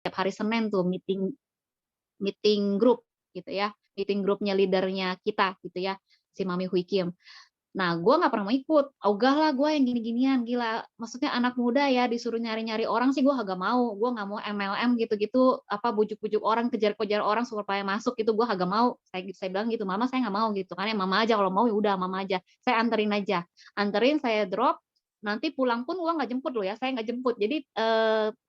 tiap hari Senin tuh meeting meeting grup gitu ya, meeting grupnya leader-nya kita gitu ya, si Mami Hui Kim. Nah, gue nggak pernah mau ikut, ogah lah gue yang gini-ginian, gila. Maksudnya anak muda ya disuruh nyari-nyari orang sih gue kagak mau, gue nggak mau MLM gitu-gitu, apa bujuk-bujuk orang, kejar-kejar orang supaya masuk itu gue kagak mau. Saya bilang gitu, "Mama saya nggak mau," gitu kan ya, "Mama aja kalau mau ya udah Mama aja, saya anterin aja." Anterin, saya drop, nanti pulang pun gue nggak jemput loh ya, saya nggak jemput. Jadi,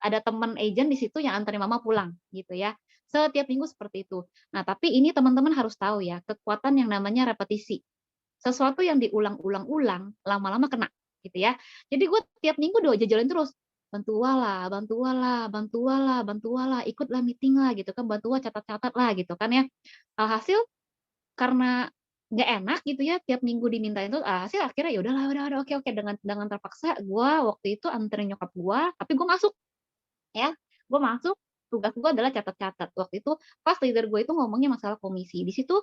ada temen agent di situ yang anterin Mama pulang gitu ya. Setiap minggu seperti itu. Nah, tapi ini teman-teman harus tahu ya, kekuatan yang namanya repetisi. Sesuatu yang diulang-ulang-ulang, lama-lama kena, gitu ya. Jadi gue tiap minggu udah jajalin terus, "Bantualah bantualah bantualah bantualah, ikutlah meeting-lah," gitu kan, "bantua, catat-catat-lah," gitu kan ya. Alhasil karena nggak enak gitu ya, tiap minggu dimintain terus, alhasil akhirnya ya udahlah, udah oke oke, dengan terpaksa gue waktu itu anterin nyokap gue, tapi gue masuk. Ya, gue masuk, tugas gue adalah catat-catat. Waktu itu pas leader gue itu ngomongnya masalah komisi. Di situ,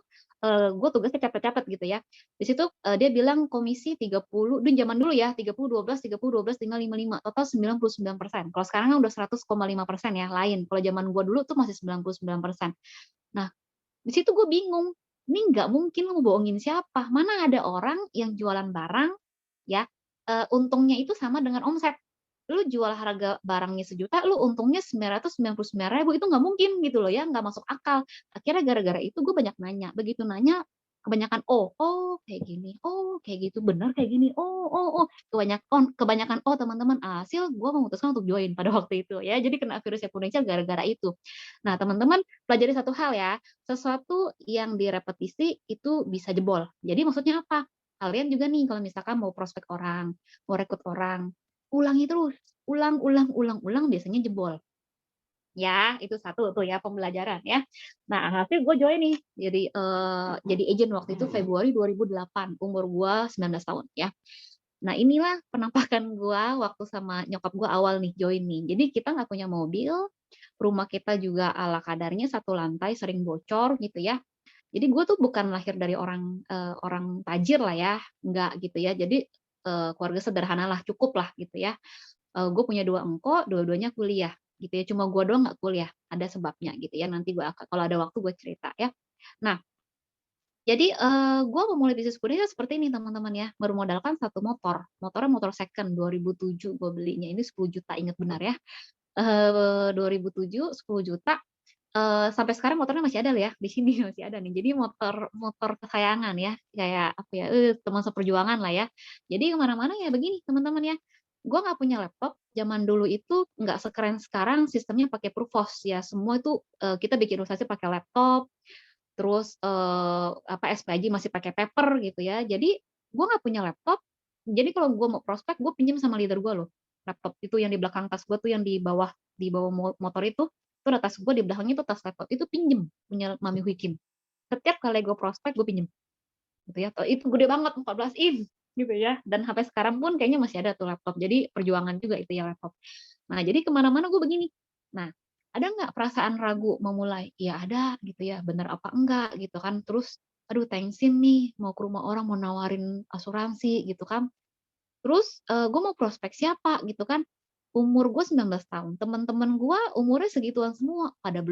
gue tugasnya catat-catat gitu ya. Di situ, dia bilang komisi 30 dulu zaman dulu ya, 30, 12, tinggal 55, total 99%. Kalau sekarang kan udah 100,5% ya, lain. Kalau zaman gue dulu tuh masih 99%. Nah, di situ gue bingung, ini nggak mungkin lu ngebohongin siapa? Mana ada orang yang jualan barang ya, untungnya itu sama dengan omset. Lu jual harga barangnya 1.000.000, lu untungnya 999.000, itu nggak mungkin gitu loh ya, nggak masuk akal. Akhirnya gara-gara itu gue banyak nanya, begitu nanya kebanyakan, "Oh oh kayak gini, oh kayak gitu, bener kayak gini, oh oh oh," kebanyakan oh teman-teman, hasil gue memutuskan untuk join pada waktu itu ya, jadi kena virus eksponensial gara-gara itu. Nah teman-teman pelajari satu hal ya, sesuatu yang direpetisi itu bisa jebol. Jadi maksudnya apa? Kalian juga nih kalau misalkan mau prospek orang, mau rekrut orang, ulangi terus, ulang biasanya jebol. Ya, itu satu tuh ya pembelajaran ya. Nah, hasil gue join nih jadi agent waktu itu Februari 2008, umur gue 19 tahun ya. Nah, inilah penampakan gue waktu sama nyokap gue awal nih join nih. Jadi kita nggak punya mobil, rumah kita juga ala kadarnya satu lantai sering bocor gitu ya. Jadi gue tuh bukan lahir dari orang tajir lah ya, enggak gitu ya. Jadi, keluarga sederhana lah, cukup lah gitu ya. Gue punya 2 engko, dua-duanya kuliah gitu ya, cuma gue doang nggak kuliah, ada sebabnya gitu ya, nanti kalau ada waktu gue cerita ya. Nah, jadi, gue memulai bisnis kuliner seperti ini teman-teman ya, bermodalkan satu motor, motornya motor second 2007 gue belinya, ini 10 juta inget benar ya, 2007 10 juta. Sampai sekarang motornya masih ada loh ya, di sini masih ada nih. Jadi motor motor kesayangan ya, kayak apa ya, teman seperjuangan lah ya. Jadi ke mana-mana ya begini teman-teman ya, gua nggak punya laptop, zaman dulu itu nggak sekeren sekarang sistemnya pakai Provos ya, semua itu, kita bikin research pakai laptop, terus, apa, SPaji masih pakai paper gitu ya. Jadi gua nggak punya laptop, jadi kalau gua mau prospek, gue pinjam sama leader gua loh, laptop itu yang di belakang tas gua tuh yang di bawah motor itu ada tas gue di belakangnya itu tas laptop, itu pinjem, punya Mami Huikin. Setiap kali gue prospek, gue pinjem, gitu ya. Itu gede banget, 14 inch, gitu ya. Dan sampai sekarang pun kayaknya masih ada tuh laptop. Jadi perjuangan juga itu ya laptop. Nah, jadi kemana mana gue begini. Nah, ada nggak perasaan ragu memulai? Ya ada, gitu ya. Bener apa enggak, gitu kan. Terus, aduh tensin nih, mau ke rumah orang, mau nawarin asuransi, gitu kan. Terus, gue mau prospek siapa gitu kan, umur gue 19 tahun, teman-teman gue umurnya segituan semua, ada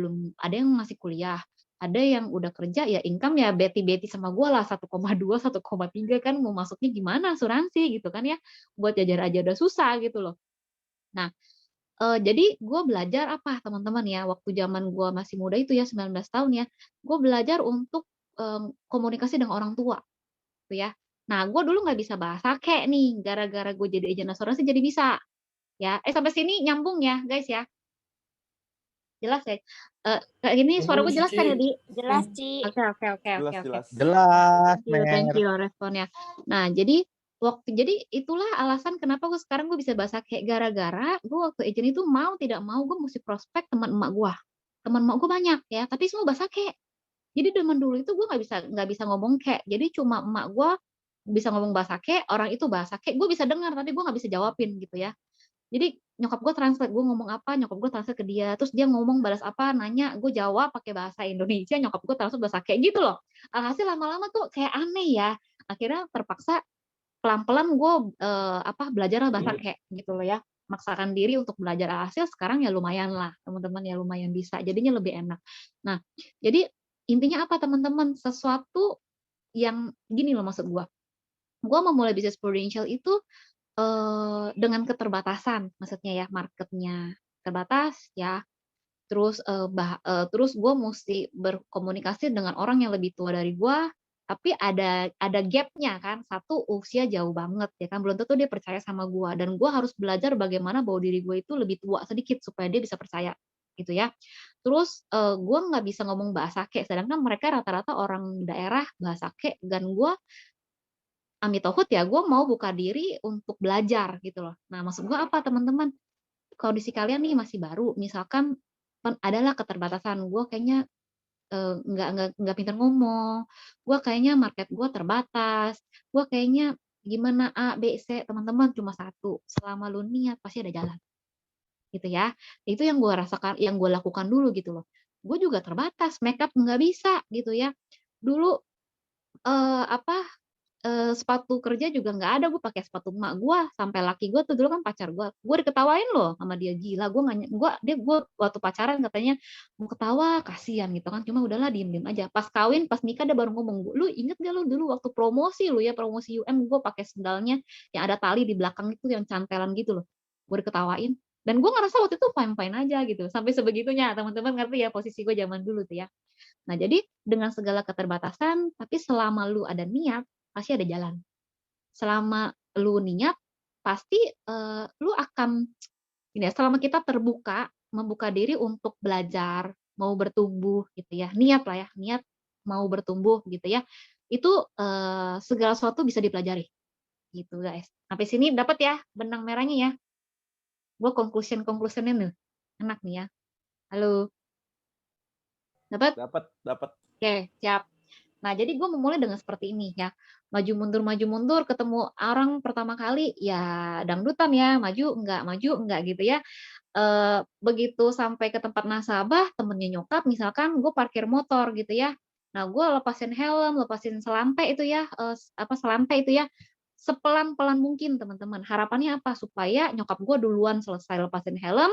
yang masih kuliah, ada yang udah kerja ya income ya beti-beti sama gue lah, 1,2, 1,3 kan mau masuknya gimana asuransi gitu kan ya, buat jajar aja udah susah gitu loh. Nah, jadi gue belajar apa teman-teman ya, waktu zaman gue masih muda itu ya 19 tahun ya, gue belajar untuk, komunikasi dengan orang tua. Gitu ya. Nah, gue dulu nggak bisa bahasa kek nih, gara-gara gue jadi agen asuransi jadi bisa, ya. Sampai sini nyambung ya, guys, ya? Jelas ya? Kayak gini suara Nyambung gue sih, jelas Ci. kan ya, Di? Jelas, Ci. Oke oke oke oke Jelas oke. jelas. Jelas, Thank Mer. you responnya. Nah, jadi itulah alasan kenapa gue sekarang gue bisa bahasa kayak gara-gara gue waktu agen itu mau tidak mau gue mesti prospek teman emak gue. Teman emak gue banyak ya, tapi semua bahasa kek. Jadi zaman dulu itu gue nggak bisa ngomong kek. Jadi cuma emak gue bisa ngomong bahasa kek, orang itu bahasa kek, gue bisa dengar tapi gue nggak bisa jawabin gitu ya. Jadi nyokap gue translate, gue ngomong apa, nyokap gue translate ke dia, terus dia ngomong balas apa, nanya, gue jawab pakai bahasa Indonesia, nyokap gue translate bahasa kayak gitu loh. Alhasil lama-lama tuh kayak aneh ya. Akhirnya terpaksa pelan-pelan gue belajar bahasa kayak gitu loh ya. maksakan diri untuk belajar alhasil sekarang ya lumayan lah teman-teman, ya lumayan bisa, jadinya lebih enak. Nah, jadi intinya apa teman-teman, sesuatu yang gini loh maksud gua memulai bisnis prudential itu, dengan keterbatasan, maksudnya ya marketnya terbatas ya, terus gue musti berkomunikasi dengan orang yang lebih tua dari gue, tapi ada gap-nya kan, satu usia jauh banget ya kan, belum tentu dia percaya sama gue, dan gue harus belajar bagaimana bawa diri gue itu lebih tua sedikit supaya dia bisa percaya, gitu ya. Terus, gue nggak bisa ngomong bahasa Ke, sedangkan mereka rata-rata orang daerah bahasa Ke, dan gue amit tohut ya, gue mau buka diri untuk belajar gitu loh. Nah, maksud gue apa teman-teman, kondisi kalian nih masih baru, misalkan adalah keterbatasan, gue kayaknya, nggak pintar ngomong, gue kayaknya market gue terbatas, gue kayaknya gimana A, B, C, teman-teman cuma satu, selama lu niat pasti ada jalan, gitu ya. Itu yang gue rasakan, yang gue lakukan dulu gitu loh. Gue juga terbatas, makeup nggak bisa gitu ya. Dulu, apa, sepatu kerja juga nggak ada, gue pakai sepatu emak gue, sampai laki gue tuh dulu kan pacar gue diketawain loh sama dia, gila gue nggak gue waktu pacaran katanya mau ketawa kasihan gitu kan, cuma udahlah diem-diem aja. Pas kawin, pas nikah dia baru ngomong, "Lu inget gak lu dulu waktu promosi lu ya, promosi UM gue pakai sendalnya yang ada tali di belakang itu yang cantelan gitu loh." Gue diketawain dan gue ngerasa waktu itu fine-fine aja gitu, sampai sebegitunya teman-teman ngerti ya posisi gue zaman dulu tuh ya. Nah, jadi dengan segala keterbatasan, tapi selama lu ada niat, pasti ada jalan. Selama lu niat, pasti, lu akan ini ya, selama kita terbuka, membuka diri untuk belajar, mau bertumbuh gitu ya, niat lah ya, niat mau bertumbuh gitu ya, itu, segala sesuatu bisa dipelajari, gitu guys. Sampai sini dapat ya benang merahnya ya? Gue conclusion-nya nih, enak nih ya. Halo, dapat? Dapat, dapat. Oke, siap. Nah, jadi gue memulai dengan seperti ini ya, maju mundur, ketemu orang pertama kali, ya dangdutan ya, maju enggak gitu ya. Begitu sampai ke tempat nasabah, temennya nyokap misalkan gue parkir motor gitu ya. Nah, gue lepasin helm, lepasin selantai itu ya, selantai itu ya, sepelan-pelan mungkin teman-teman. Harapannya apa? Supaya nyokap gue duluan selesai lepasin helm,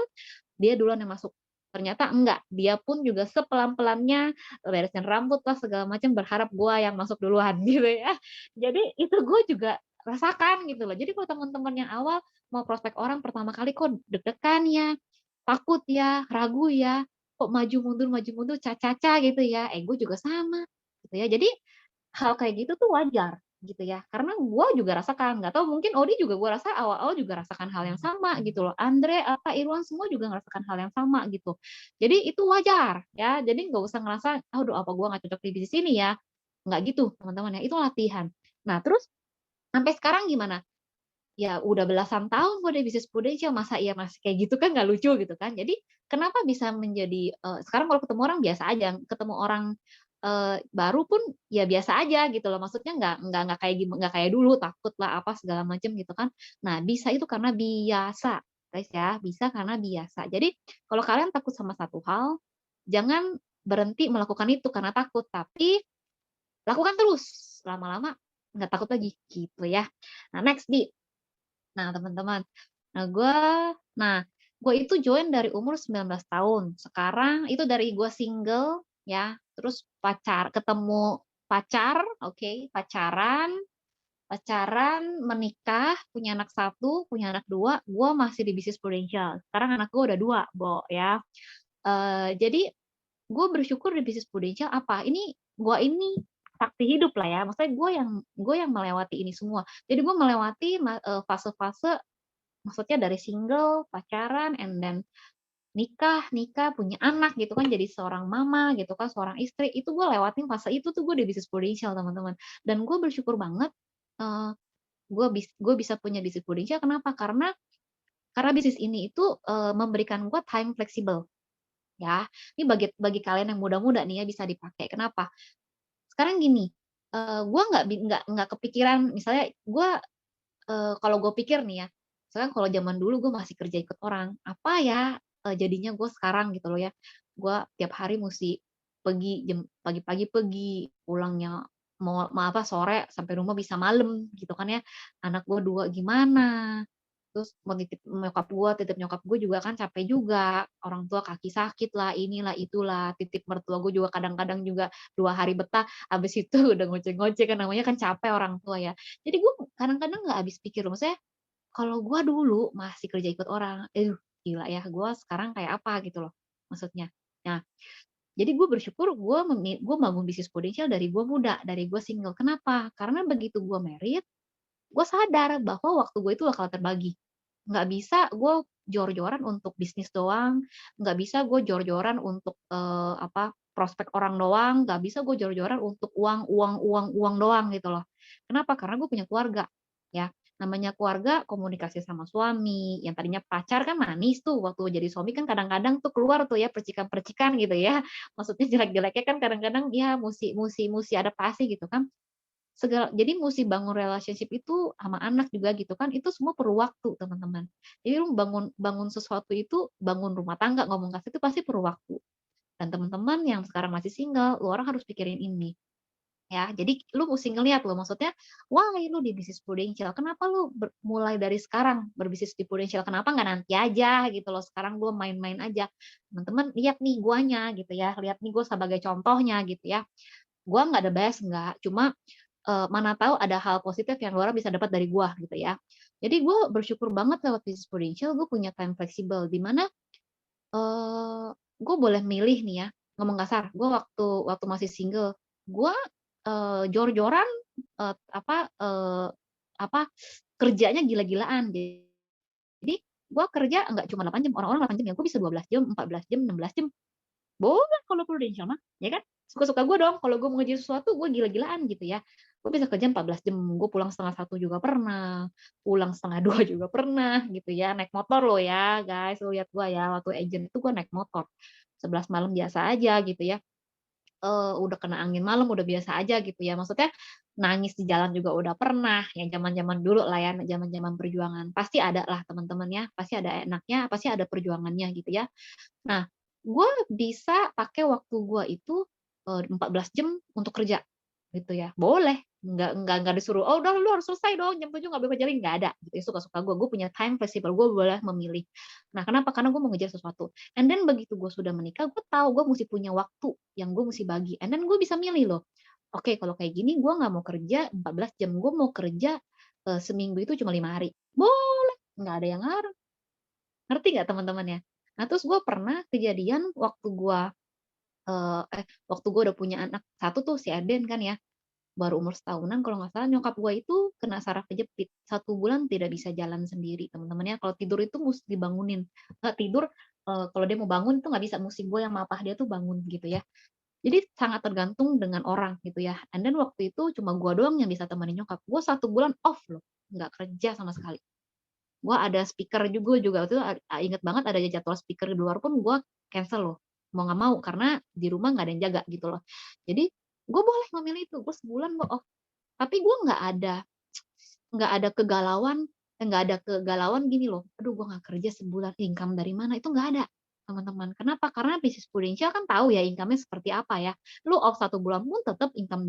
dia duluan yang masuk. Ternyata enggak, dia pun juga sepelan-pelannya beresin rambut lah segala macam, berharap gua yang masuk duluan gitu ya. Jadi itu gue juga rasakan gitu loh. Jadi kalau teman-teman yang awal mau prospek orang pertama kali kok deg-degan ya, takut ya, ragu ya, kok maju mundur caca-caca gitu ya. Gue juga sama gitu ya. Jadi hal kayak gitu tuh wajar gitu ya, karena gue juga rasakan, nggak tahu mungkin Odi juga gue rasa awal-awal juga rasakan hal yang sama gitu loh, Andre, apa, Irwan semua juga ngerasakan hal yang sama gitu. Jadi itu wajar ya, jadi nggak usah ngerasa, "Aduh apa gue nggak cocok di bisnis ini ya?" Nggak gitu teman-teman ya, itu latihan. Nah terus sampai sekarang gimana? Ya udah belasan tahun gue di bisnis prudensial, masa iya masih kayak gitu kan nggak lucu gitu kan. Jadi kenapa bisa menjadi, sekarang kalau ketemu orang biasa aja, ketemu orang, baru pun ya biasa aja gitu loh, maksudnya nggak kayak dulu takut lah apa segala macam gitu kan. Nah bisa itu karena biasa, guys ya, bisa karena biasa. Jadi kalau kalian takut sama satu hal, jangan berhenti melakukan itu karena takut, tapi lakukan terus, lama-lama nggak takut lagi gitu ya. Nah next Di. Nah, teman-teman, nah nah, gue itu join dari umur 19 tahun. Sekarang itu dari gue single ya, terus ketemu pacar, oke, pacaran, menikah, punya anak satu, punya anak dua, gue masih di bisnis prudential. Sekarang anak gue udah dua, ya. Jadi gue bersyukur di bisnis prudential apa? Gue ini saksi hidup lah ya. Maksudnya gue yang melewati ini semua. Jadi gue melewati fase-fase, maksudnya dari single, pacaran, and then nikah, punya anak gitu kan, jadi seorang mama gitu kan, seorang istri, itu gue lewatin fase itu tuh gue di bisnis prudential teman-teman. Dan gue bersyukur banget, gue bisa punya bisnis prudential. Kenapa? Karena bisnis ini itu memberikan gue time flexible ya. Ini bagi kalian yang muda-muda nih ya bisa dipakai. Kenapa? Sekarang gini, gue nggak kepikiran misalnya gue, kalau gue pikir nih ya, misalkan kalau zaman dulu gue masih kerja ikut orang, apa ya, jadinya gue sekarang gitu loh ya. Gue tiap hari musti pergi pagi-pagi pergi, pulangnya mau apa, sore sampai rumah bisa malam gitu kan ya. Anak gue 2 gimana? Terus mau titip nyokap gue juga kan capek juga, orang tua kaki sakit lah, inilah, itulah, titip mertua gue juga kadang-kadang juga 2 hari betah, habis itu udah ngoceh-ngoceh kan namanya kan capek orang tua ya. Jadi gue kadang-kadang nggak habis pikir loh, maksudnya kalau gue dulu masih kerja ikut orang, gila ya, gue sekarang kayak apa gitu loh, maksudnya. Nah, jadi gue bersyukur gue bangun bisnis Prudential dari gue muda, dari gue single. Kenapa? Karena begitu gue married, gue sadar bahwa waktu gue itu bakal terbagi. Nggak bisa gue jor-joran untuk bisnis doang, nggak bisa gue jor-joran untuk, prospek orang doang, nggak bisa gue jor-joran untuk uang uang uang uang doang gitu loh. Kenapa? Karena gue punya keluarga, ya. Namanya keluarga komunikasi sama suami, yang tadinya pacar kan manis tuh, waktu jadi suami kan kadang-kadang tuh keluar tuh ya percikan-percikan gitu ya. Maksudnya jelek-jeleknya kan kadang-kadang ya musti adaptasi gitu kan. Jadi musti bangun relationship itu sama anak juga gitu kan, itu semua perlu waktu teman-teman. Jadi lu bangun bangun sesuatu itu, bangun rumah tangga, ngomong kasih itu pasti perlu waktu. Dan teman-teman yang sekarang masih single, lu orang harus pikirin ini, ya. Jadi lu mesti ngeliat loh, maksudnya why lu di bisnis Prudential, kenapa lu mulai dari sekarang berbisnis di Prudential, kenapa nggak nanti aja gitu loh, sekarang gua main-main aja. Teman-teman lihat nih guanya gitu ya, lihat nih gue sebagai contohnya gitu ya. Gua nggak the best, nggak, cuma mana tahu ada hal positif yang lu orang bisa dapat dari gua gitu ya. Jadi gua bersyukur banget lewat bisnis Prudential gue punya time fleksibel di mana, gue boleh milih nih ya, ngomong kasar, gue waktu waktu masih single, gue, jor-joran, apa, kerjanya gila-gilaan. Jadi gue kerja nggak cuma 8 jam, orang-orang 8 jam ya, gue bisa 12 jam, 14 jam, 16 jam. Boleh kalau Prudential mah, ya kan? Suka-suka gue dong, kalau gue mau ngerjain sesuatu gue gila-gilaan gitu ya. Gue bisa kerja 14 jam, gue pulang setengah satu juga pernah, pulang setengah dua juga pernah gitu ya, naik motor loh ya guys, lu lihat gue ya, waktu agent itu gue naik motor, 11 malam biasa aja gitu ya, udah kena angin malam udah biasa aja gitu ya, maksudnya nangis di jalan juga udah pernah, yang zaman-zaman dulu lah ya, zaman-zaman perjuangan. Pasti ada lah teman-teman ya, pasti ada enaknya, pasti ada perjuangannya gitu ya. Nah, gue bisa pakai waktu gue itu, 14 jam untuk kerja, gitu ya. Boleh, nggak disuruh, "Oh udah lu harus selesai dong, jam 7 nggak boleh kerja lagi," nggak ada, gitu ya, suka-suka gue punya time fleksibel, gue boleh memilih. Nah, kenapa? Karena gue mau ngejar sesuatu, and then begitu gue sudah menikah, gue tahu gue musti punya waktu yang gue musti bagi, and then gue bisa milih loh, "Oke, kalau kayak gini gue nggak mau kerja 14 jam, gue mau kerja, seminggu itu cuma 5 hari." Boleh, nggak ada yang ngarang. Ngerti nggak teman-teman ya? Nah, terus gue pernah kejadian waktu gue udah punya anak satu tuh si Eden kan ya, baru umur setahunan kalau nggak salah, nyokap gue itu kena saraf kejepit, 1 bulan tidak bisa jalan sendiri teman-teman ya, kalau tidur itu musti dibangunin, nggak tidur, kalau dia mau bangun tuh nggak bisa, musti gue yang mapah dia tuh bangun gitu ya. Jadi sangat tergantung dengan orang gitu ya, and then waktu itu cuma gue doang yang bisa temenin nyokap, gue 1 bulan off loh, nggak kerja sama sekali. Gue ada speaker juga waktu itu inget banget ada jadwal speaker di luar pun gue cancel loh, mau nggak mau karena di rumah nggak ada yang jaga gitu loh. Jadi gue boleh memilih itu, gue sebulan gue off, tapi gue nggak ada kegalauan gini loh, "Aduh gue nggak kerja sebulan, income dari mana?" Itu nggak ada, teman-teman. Kenapa? Karena bisnis Prudential kan tahu ya income-nya seperti apa ya. Lu off 1 bulan pun tetap income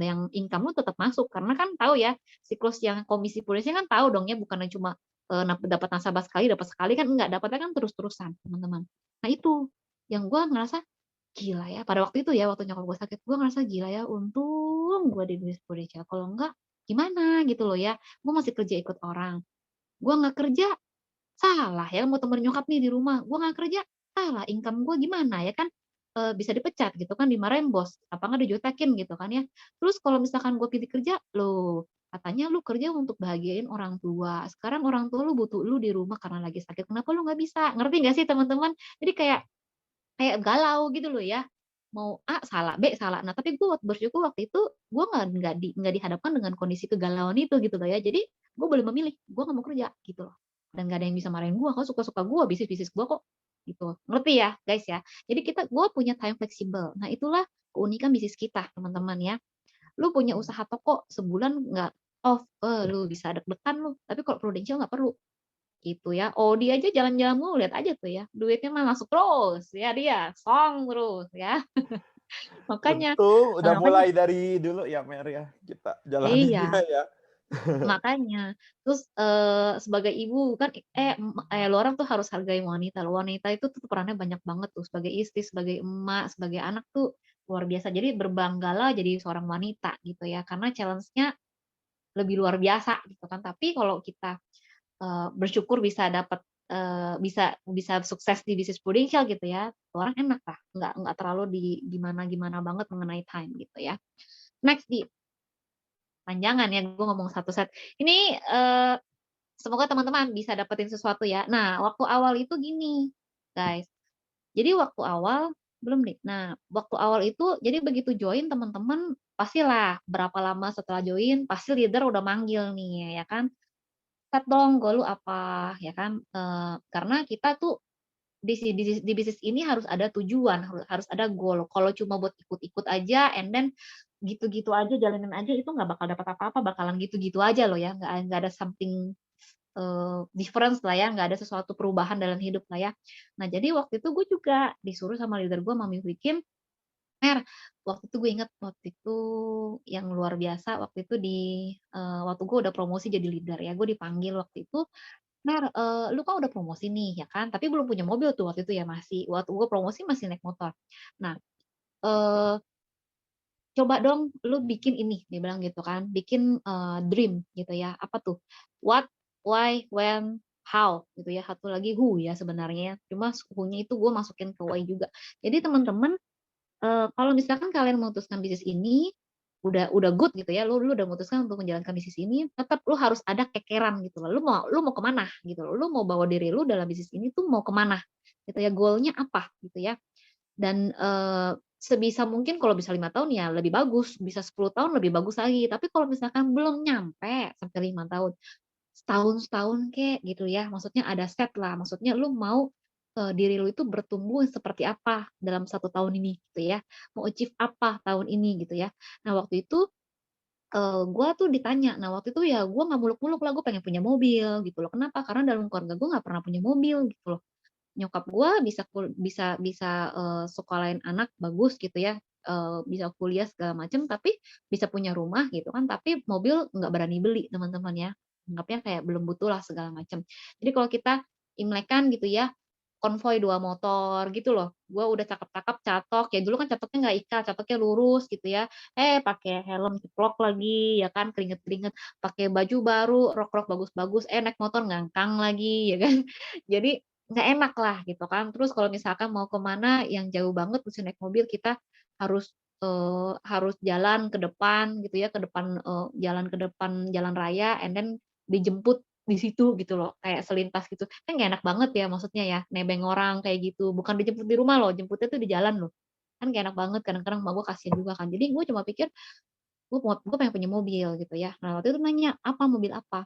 lu tetap masuk, karena kan tahu ya, siklus yang komisi Prudential kan tahu dong ya, bukannya cuma, dapat nasabah sekali, dapat sekali kan enggak, dapatnya kan terus-terusan, teman-teman. Nah itu, yang gue ngerasa, gila ya, pada waktu itu ya, waktu nyokap gue sakit, gue ngerasa gila ya, untung gue di bisnis Prudential, kalau enggak gimana gitu loh ya, gue masih kerja ikut orang. Gue nggak kerja, salah ya, mau temenin nyokap nih di rumah, gue nggak kerja, salah, income gue gimana ya kan, bisa dipecat gitu kan, dimarahin bos, apa nggak dijutekin gitu kan ya. Terus kalau misalkan gue pilih kerja, loh katanya lu kerja untuk bahagiain orang tua, sekarang orang tua lu butuh lu di rumah karena lagi sakit, kenapa lu nggak bisa? Ngerti nggak sih teman-teman? Jadi kayak kayak galau gitu loh ya, mau A salah, B salah. Nah, tapi gue bersyukur waktu itu gue nggak dihadapkan dengan kondisi kegalauan itu gitu loh ya. Jadi gue boleh memilih, gue nggak mau kerja gitu loh. Dan nggak ada yang bisa marahin gue, kalau suka-suka gue, bisnis-bisnis gue kok gitu. Ngerti ya guys ya? Jadi gue punya time fleksibel. Nah, itulah keunikan bisnis kita teman-teman ya. Lu punya usaha toko sebulan nggak off, lu bisa deg-degan lu. Tapi kalau Prudential nggak perlu. Gitu ya. Odi aja jalan-jalan mulu, lihat aja tuh ya, duitnya mah masuk terus ya dia, song terus ya. Makanya Untung udah makanya mulai dari dulu ya, Mer, ya, kita jalaninnya iya, ya. Makanya. Terus, sebagai ibu kan lu orang tuh harus hargai wanita loh. Wanita itu tuh perannya banyak banget tuh, sebagai istri, sebagai emak, sebagai anak tuh luar biasa. Jadi berbanggalah jadi seorang wanita gitu ya, karena challenge-nya lebih luar biasa gitu kan. Tapi kalau kita, bersyukur bisa dapat, bisa bisa sukses di bisnis prudential gitu ya, tuh orang enak lah, nggak terlalu gimana-gimana banget mengenai time gitu ya. Next panjangan ya gue ngomong satu set. Ini, semoga teman-teman bisa dapetin sesuatu ya. Nah, waktu awal itu gini, guys. Jadi waktu awal belum deh. Nah, waktu awal itu jadi begitu join teman-teman pastilah berapa lama setelah join pasti leader udah manggil nih ya kan, "Tat dong goal lu apa?" Ya kan, karena kita tuh di bisnis ini harus ada tujuan, harus ada goal. Kalau cuma buat ikut-ikut aja and then gitu-gitu aja, jalanin aja itu nggak bakal dapat apa-apa, bakalan gitu-gitu aja loh ya, nggak ada something difference lah ya, nggak ada sesuatu perubahan dalam hidup lah ya. Nah, jadi waktu itu gue juga disuruh sama leader gue, Mami Wikim, "Mer," waktu itu gue inget, waktu itu yang luar biasa, waktu itu waktu gue udah promosi jadi leader ya, gue dipanggil waktu itu, "Mer, lu kan udah promosi nih ya kan, tapi belum punya mobil tuh waktu itu ya, waktu gue promosi masih naik motor. Nah, eee, coba dong lu bikin ini," dia bilang gitu kan, "bikin, dream," gitu ya, apa tuh, what, why, when, how gitu ya, satu lagi who ya sebenarnya, cuma who-nya itu gue masukin ke why juga. Jadi teman-teman, kalau misalkan kalian memutuskan bisnis ini, udah good gitu ya, lu udah memutuskan untuk menjalankan bisnis ini, tetap lu harus ada kekeran gitu loh, lu mau ke mana gitu loh, lu mau bawa diri lu dalam bisnis ini tuh mau ke mana, gitu ya, goal-nya apa gitu ya. Dan, sebisa mungkin kalau bisa 5 tahun ya lebih bagus, bisa 10 tahun lebih bagus lagi, tapi kalau misalkan belum nyampe sampai 5 tahun, setahun-setahun kek gitu ya, maksudnya ada set lah, maksudnya lu mau, diri lu itu bertumbuh seperti apa dalam 1 tahun ini gitu ya, mau achieve apa tahun ini gitu ya. Nah waktu itu, gua tuh ditanya, nah waktu itu ya gua nggak muluk-muluk lah, gua pengen punya mobil gitu loh, kenapa? Karena dalam keluarga gua nggak pernah punya mobil gitu loh. Nyokap gua bisa, sekolahin anak bagus gitu ya, bisa kuliah segala macam, tapi bisa punya rumah gitu kan, tapi mobil nggak berani beli teman-teman ya, anggapnya kayak belum butuh lah segala macam. Jadi kalau kita imlekan gitu ya, konvoi 2 motor gitu loh, gua udah cakep-cakep catok, ya dulu kan catoknya nggak ikat, catoknya lurus gitu ya, pakai helm ceplok lagi ya kan, keringet-keringet, pakai baju baru, rok-rok bagus-bagus, naik motor ngangkang lagi ya kan. Jadi nggak enak lah gitu kan. Terus kalau misalkan mau ke mana yang jauh banget mesti naik mobil, kita harus, harus jalan ke depan gitu ya, ke depan, jalan ke depan jalan raya and then dijemput di situ gitu loh, kayak selintas gitu. Kan nggak enak banget ya maksudnya ya, nebeng orang kayak gitu, bukan dijemput di rumah loh, jemputnya tuh di jalan loh. Kan nggak enak banget, kadang-kadang emak gue kasihan juga kan. Jadi gue cuma pikir, gue pengen punya mobil gitu ya. Nah waktu itu nanya, "Apa, mobil apa?"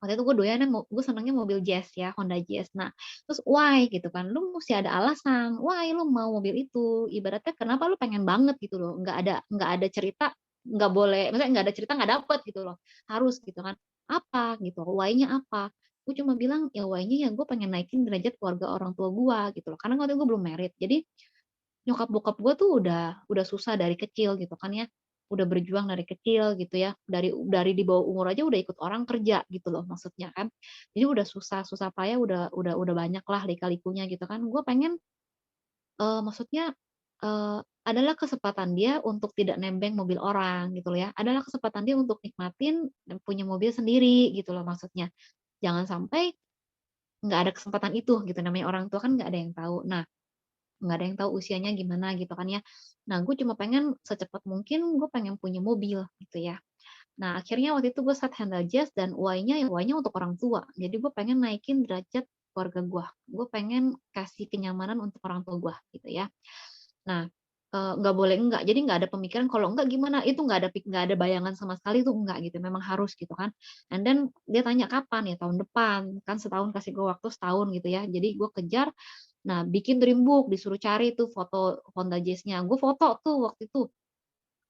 Waktu itu gue doyannya gue senangnya mobil Jazz ya, Honda Jazz. Nah, terus why gitu kan, lu musti ada alasan, why lu mau mobil itu, ibaratnya kenapa lu pengen banget gitu loh, nggak ada cerita, nggak boleh maksudnya nggak ada cerita nggak dapet gitu loh, harus gitu kan. Apa gitu, why-nya apa? Gue cuma bilang, ya why-nya ya gue pengen naikin derajat keluarga orang tua gue gitu loh, karena waktu itu gue belum married. Jadi nyokap bokap gue tuh udah susah dari kecil gitu kan ya, udah berjuang dari kecil gitu ya, dari di bawah umur aja udah ikut orang kerja gitu loh maksudnya kan. Jadi udah susah payah udah banyak lah lika-likunya gitu kan. Gue pengen, maksudnya, adalah kesempatan dia untuk tidak nembeng mobil orang gitu loh ya, adalah kesempatan dia untuk nikmatin dan punya mobil sendiri gitu loh maksudnya. Jangan sampai nggak ada kesempatan itu gitu, namanya orang tua kan nggak ada yang tahu. Nah, nggak ada yang tahu usianya gimana gitu kan ya. Nah, gue cuma pengen secepat mungkin gue pengen punya mobil gitu ya. Nah, akhirnya waktu itu gue start handle jazz dan why-nya untuk orang tua. Jadi gue pengen naikin derajat keluarga gue. Gue pengen kasih kenyamanan untuk orang tua gue gitu ya. Nah, nggak boleh enggak. Jadi nggak ada pemikiran kalau enggak gimana, itu nggak ada bayangan sama sekali itu enggak gitu, memang harus gitu kan. And then dia tanya, "Kapan?" Ya tahun depan, kan setahun kasih gue waktu setahun gitu ya. Jadi gue kejar, nah bikin dream book, disuruh cari tuh foto Honda Jazz-nya. Gue foto tuh waktu itu,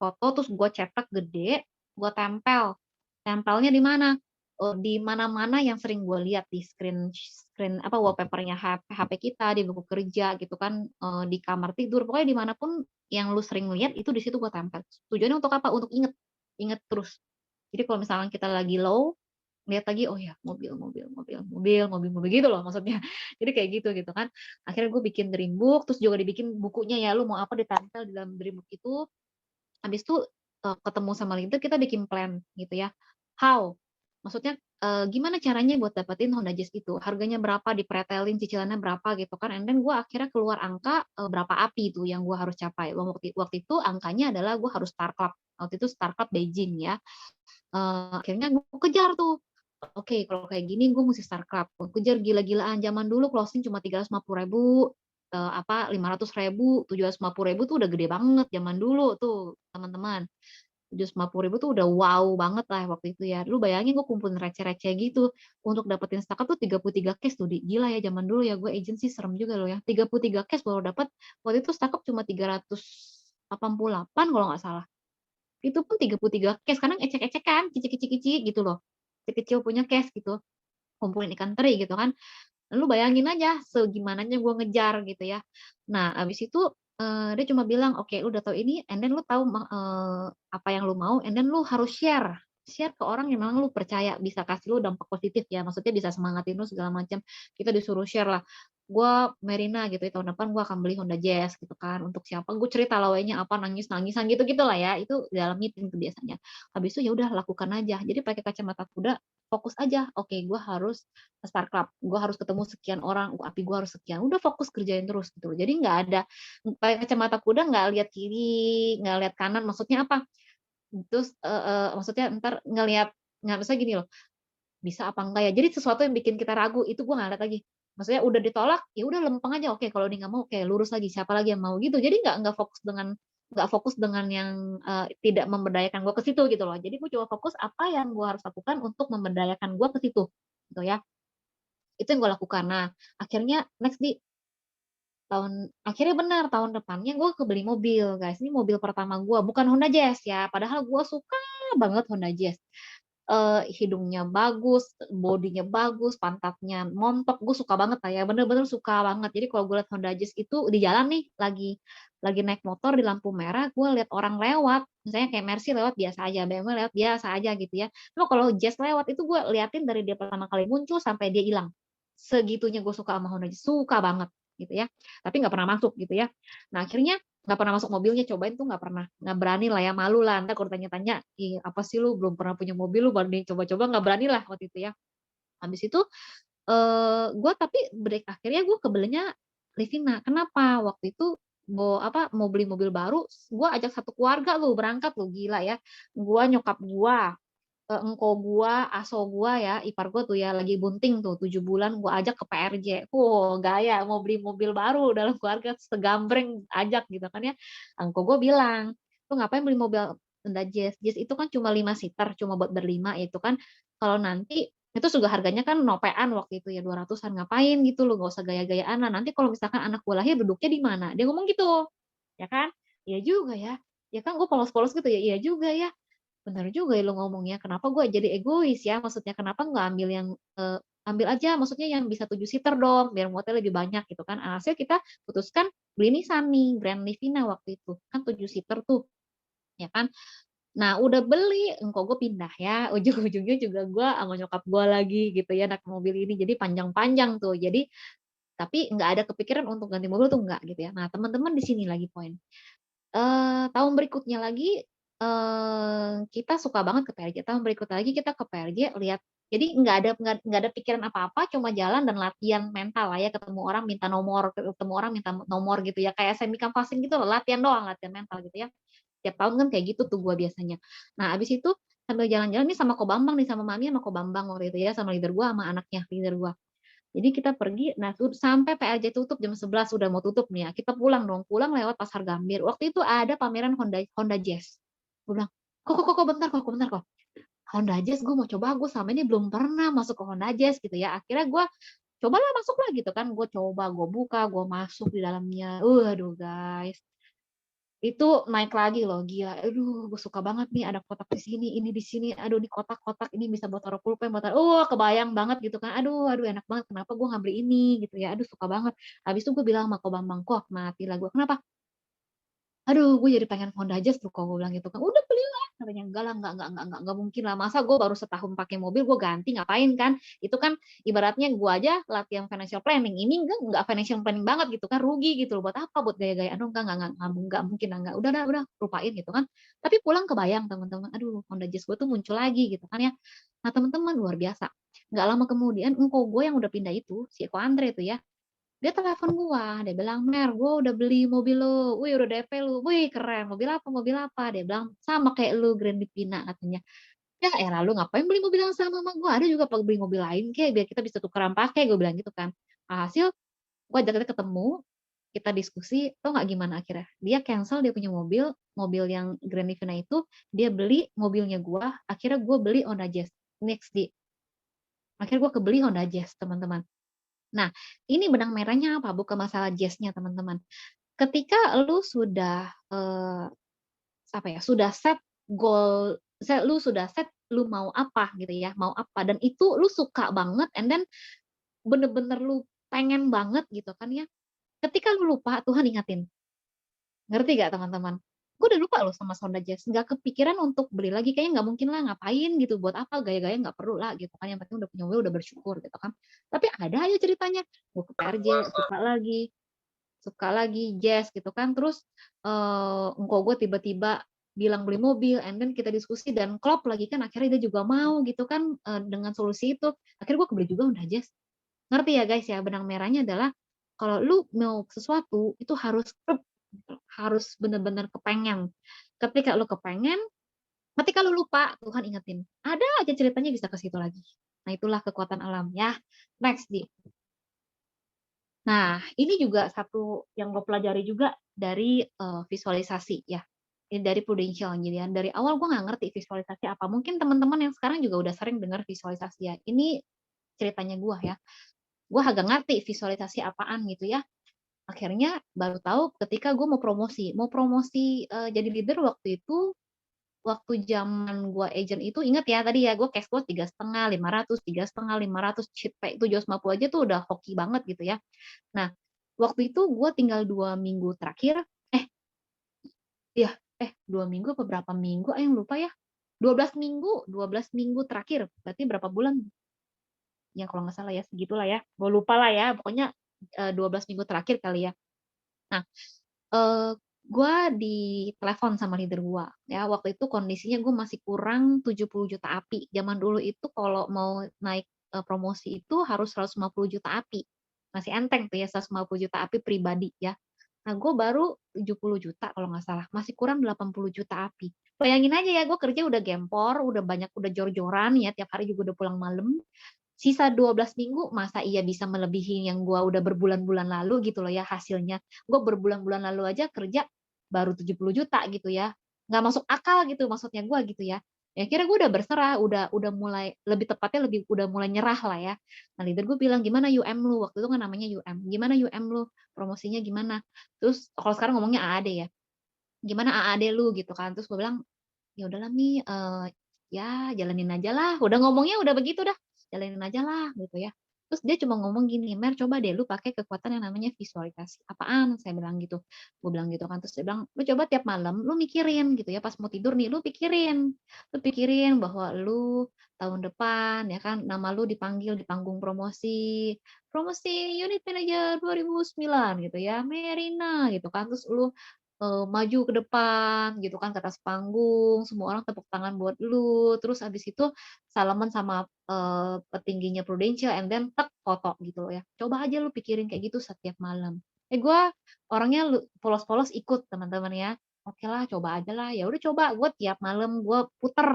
foto terus gue cetak gede, gue tempel. Tempelnya di mana? Di mana-mana yang sering gue lihat di screen screen apa, wallpaper-nya HP kita, di buku kerja gitu kan, di kamar tidur, pokoknya di mana pun yang lu sering lihat itu di situ gue tempel. Tujuannya untuk apa? Untuk inget, inget terus Jadi kalau misalkan kita lagi low, lihat lagi, oh ya mobil mobil mobil mobil mobil mobil gitu loh maksudnya. Jadi kayak gitu kan. Akhirnya gue bikin dream book, terus juga dibikin bukunya ya, lu mau apa ditempel di dalam dream book itu. Habis itu, ketemu sama leader kita bikin plan gitu ya. How? Maksudnya, gimana caranya buat dapetin Honda Jazz itu, harganya berapa, dipretelin cicilannya berapa gitu kan, and then gue akhirnya keluar angka, berapa API itu yang gue harus capai. Waktu waktu itu angkanya adalah gue harus Star Club, waktu itu Star Club Beijing ya. Akhirnya gue kejar tuh, oke kalau kayak gini gue mesti Star Club, gue kejar gila-gilaan, zaman dulu closing cuma 350.000, 500.000, 750.000 tuh udah gede banget zaman dulu tuh, teman-teman. 750.000 tuh udah wow banget lah waktu itu ya. Lu bayangin gue kumpulin receh-receh gitu untuk dapetin Star Club tuh 33 case tuh, gila ya zaman dulu ya, gue agency serem juga loh ya. 33 case baru dapat, waktu itu Star Cup cuma 388 kalau nggak salah. Itu pun 33 case, kadang ecek-ecekan, kicik-kicik-kicik gitu loh. Kecil-kecil punya case gitu, kumpulin ikan teri gitu kan. Lu bayangin aja segimananya gue ngejar gitu ya. Nah, abis itu, dia cuma bilang, "Oke, lu udah tahu ini, and then lu tahu apa yang lu mau, and then lu harus share. Share ke orang yang memang lu percaya bisa kasih lu dampak positif ya, maksudnya bisa semangatin lu segala macam." Kita disuruh share lah. Gua Merina gitu ya, tahun depan gua akan beli Honda Jazz gitu kan, untuk siapa, gue cerita lah we apa, nangis-nangisan gitu-gitu lah ya, itu dalam meeting tuh biasanya. Habis itu ya udah lakukan aja. Jadi pakai kacamata kuda, fokus aja, oke gue harus Star Club, gue harus ketemu sekian orang, API gue harus sekian, udah fokus kerjain terus gitu. Jadi nggak ada pakai kacamata kuda, nggak lihat kiri, nggak lihat kanan, maksudnya apa? Terus, maksudnya entar ngelihat nggak misalnya gini loh, bisa apa enggak ya? Jadi sesuatu yang bikin kita ragu, itu gue nggak lihat lagi. Maksudnya udah ditolak, ya udah lempeng aja, oke kalau dia nggak mau, oke lurus lagi, siapa lagi yang mau gitu. Jadi nggak fokus dengan yang, tidak memberdayakan gue ke situ gitu loh. Jadi gue coba fokus apa yang gue harus lakukan untuk memberdayakan gue ke situ, gitu ya. Itu yang gue lakukan. Nah, akhirnya next di akhirnya benar, tahun depannya gue kebeli mobil, guys. Ini mobil pertama gue, bukan Honda Jazz ya, padahal gue suka banget Honda Jazz. Hidungnya bagus, bodinya bagus, pantatnya montok, gue suka banget lah ya, bener-bener suka banget. Jadi kalau gue lihat Honda Jazz itu di jalan nih, lagi naik motor di lampu merah, gue lihat orang lewat, misalnya kayak Mercy lewat biasa aja, BMW lewat biasa aja gitu ya. Cuma kalau Jazz lewat itu gue liatin dari dia pertama kali muncul sampai dia hilang. Segitunya gue suka sama Honda Jazz, suka banget gitu ya. Tapi nggak pernah masuk gitu ya. Nah akhirnya nggak pernah masuk mobilnya, cobain tuh nggak pernah, nggak berani lah ya, malu lah, entar kalau tanya-tanya, "Ih, apa sih lu belum pernah punya mobil, lu baru nih coba-coba," nggak berani lah waktu itu ya. Habis itu, gua tapi akhirnya gue kebelinya Livina. Kenapa? Waktu itu mau beli mobil baru, gua ajak satu keluarga lu berangkat lu, gila ya. Gua, nyokap gua, engkau gua, aso gua ya, ipar gua tuh ya lagi bunting tuh 7 bulan gua ajak ke PRJ. Gaya mau beli mobil baru dalam keluarga segambreng ajak gitu kan ya. Engkau gua bilang, "Lu ngapain beli mobil Honda Jazz? Jazz itu kan cuma 5 seater, cuma buat berlima itu kan kalau nanti itu juga harganya kan nopean waktu itu ya 200-an, ngapain gitu lu, nggak usah gaya-gayaan lah, nanti kalau misalkan anak gua lahir duduknya di mana?" Dia ngomong gitu, ya kan. Iya juga ya, ya kan gue polos-polos gitu ya, iya juga ya. Bener juga ya lu ngomongnya, kenapa gue jadi egois ya, maksudnya kenapa nggak ambil yang, ambil aja maksudnya yang bisa 7 seater dong, biar muatnya lebih banyak gitu kan. Alhasil kita putuskan beli Nissan nih, Grand Livina waktu itu, kan 7 seater tuh, ya kan. Nah udah beli, engkau gue pindah ya, ujung-ujungnya juga gue sama nyokap gue lagi gitu ya, naik mobil ini, jadi panjang-panjang tuh. Jadi tapi nggak ada kepikiran untuk ganti mobil tuh enggak gitu ya. Nah teman-teman di sini lagi poin. Tahun berikutnya lagi, kita suka banget ke PRJ, tahun berikutnya lagi kita ke PRJ lihat, jadi nggak ada pikiran apa-apa, cuma jalan dan latihan mental lah ya, ketemu orang minta nomor, ketemu orang minta nomor gitu ya, kayak semi canvassing gitu loh, latihan doang, latihan mental gitu ya. Tiap tahun kan kayak gitu tuh gua biasanya. Nah abis itu sambil jalan-jalan nih sama Ko Bambang nih, sama Mami sama Ko Bambang waktu itu ya, sama leader gua, sama anaknya leader gua. Jadi kita pergi, nah sampai PLJ tutup jam 11 udah mau tutup nih ya, kita pulang dong, pulang lewat Pasar Gambir. Waktu itu ada pameran Honda Honda Jazz. Gue bilang, kok, bentar kok. Honda Jazz gue mau coba, gue sama ini belum pernah masuk ke Honda Jazz gitu ya. Akhirnya gue cobalah masuk lah gitu kan, gue coba, gue buka, gue masuk di dalamnya. Aduh guys, itu naik lagi loh, gila. Aduh, gue suka banget nih ada kotak di sini, ini di sini. Aduh, di kotak-kotak ini bisa buat taruh pulpen, buat taruh, kebayang banget gitu kan. Aduh, aduh enak banget. Kenapa gue nggak beli ini gitu ya. Aduh, suka banget. Habis itu gue bilang sama Ko Bambang, kok mati lah gue. Kenapa? Aduh, gue jadi pengen Honda Jazz tuh kalau gue bilang gitu kan, "Udah belilah," katanya, "enggak lah, enggak mungkin lah, masa gue baru setahun pakai mobil gue ganti, ngapain kan?" Itu kan ibaratnya gue aja latihan financial planning, ini enggak financial planning banget gitu kan, rugi gitu loh, buat apa, buat gaya-gayaan doang, enggak mungkin lah, enggak, udah, lupain gitu kan. Tapi pulang kebayang teman-teman, aduh Honda Jazz gue tuh muncul lagi gitu kan ya. Nah teman-teman luar biasa, nggak lama kemudian engkau gue yang udah pindah itu, si Eko Andre itu ya, dia telepon gua, dia bilang, "Mer, gua udah beli mobil lu, wih udah DP lu, wih keren, mobil apa?" Dia bilang, "Sama kayak lu, Grand Livina," katanya. "Ya elah lu ngapain beli mobil yang sama sama gua, ada juga beli mobil lain kek, biar kita bisa tukeran pakai," gua bilang gitu kan. Alhasil gua ajak dia ketemu, kita diskusi, tau nggak gimana akhirnya? Dia cancel dia punya mobil, mobil yang Grand Livina itu, dia beli mobilnya gua, akhirnya gua beli Honda Jazz next day. Akhirnya gua kebeli Honda Jazz, teman-teman. Nah, ini benang merahnya apa? Bukan masalah Jazz-nya, teman-teman. Ketika lu sudah, apa ya, sudah set goal, lu sudah set lu mau apa gitu ya, mau apa dan itu lu suka banget and then bener-bener lu pengen banget gitu kan ya, ketika lu lupa Tuhan ingatin. Ngerti nggak teman-teman? Gue udah lupa loh sama Honda Jazz, nggak kepikiran untuk beli lagi, kayaknya nggak mungkin lah, ngapain gitu, buat apa gaya-gaya nggak perlu lah gitu kan, yang penting udah punya mobil udah bersyukur gitu kan. Tapi ada aja ceritanya, gue ke PRJ suka lagi jazz gitu kan, terus, engkau gue tiba-tiba bilang beli mobil, and then kita diskusi dan klop lagi kan, akhirnya dia juga mau gitu kan, dengan solusi itu, akhirnya gue kebeli juga Honda Jazz. Ngerti ya guys ya, benang merahnya adalah kalau lu mau sesuatu itu harus gitu, harus bener-bener kepengen. Ketika lu kepengen, ketika lu lupa, Tuhan ingetin. Ada aja ceritanya bisa ke situ lagi. Nah, itulah kekuatan alam ya. Next, Di. Nah, ini juga satu yang gue pelajari juga dari, visualisasi ya, ini dari Prudential. Jadi ya, dari awal gue nggak ngerti visualisasi apa, mungkin teman-teman yang sekarang juga udah sering dengar visualisasi ya. Ini ceritanya gue ya, gue agak ngerti visualisasi apaan gitu ya. Akhirnya baru tahu ketika gue mau promosi, jadi leader waktu itu, waktu zaman gue agent itu inget ya tadi ya, gue cash flow 3,5, 500, 3,5, 500, sheet pay 750 aja tuh udah hoki banget gitu ya. Nah, waktu itu gue tinggal 2 minggu terakhir, eh, iya, 2 minggu apa berapa minggu, yang lupa ya, 12 minggu terakhir, berarti berapa bulan? Ya kalau nggak salah ya segitulah ya, gue lupa lah ya, pokoknya, 12 minggu terakhir kali ya. Nah, gua ditelepon sama leader gua, ya waktu itu kondisinya gue masih kurang 70 juta API. Zaman dulu itu kalau mau naik, promosi itu harus 150 juta API. Masih enteng tuh ya 150 juta API pribadi ya. Nah, gue baru 70 juta kalau nggak salah, masih kurang 80 juta API. Bayangin aja ya, gue kerja udah gempor, udah banyak, udah jor-joran ya, tiap hari juga udah pulang malam. Sisa 12 minggu, masa iya bisa melebihi yang gua udah berbulan-bulan lalu gitu loh ya hasilnya. Gua berbulan-bulan lalu aja kerja baru 70 juta gitu ya. Nggak masuk akal gitu maksudnya gua gitu ya. Ya akhirnya gue udah berserah, udah mulai lebih tepatnya udah mulai nyerah lah ya. Nah leader gue bilang, "Gimana UM lu?" Waktu itu kan namanya UM. "Gimana UM lu? Promosinya gimana?" Terus kalau sekarang ngomongnya AAD ya. "Gimana AAD lu?" Gitu kan. Terus gue bilang, "Ya udahlah Mi, ya jalanin aja lah," udah ngomongnya udah begitu dah, "Jalanin aja lah," gitu ya. Terus dia cuma ngomong gini, "Mer, coba deh lu pakai kekuatan yang namanya visualisasi." "Apaan?" Saya bilang gitu. Gue bilang gitu kan, terus dia bilang, "Lu coba tiap malam lu mikirin gitu ya, pas mau tidur nih lu pikirin bahwa lu tahun depan ya kan, nama lu dipanggil di panggung promosi, promosi unit manager 2009 gitu ya, Merina," gitu kan. Terus lu maju ke depan gitu kan ke atas panggung, semua orang tepuk tangan buat lu, terus habis itu salaman sama, petingginya Prudential and then foto gitu loh ya. Coba aja lu pikirin kayak gitu setiap malam. Gue orangnya polos-polos ikut teman-teman ya. Oke lah coba aja lah, ya udah coba, gue tiap malam gue puter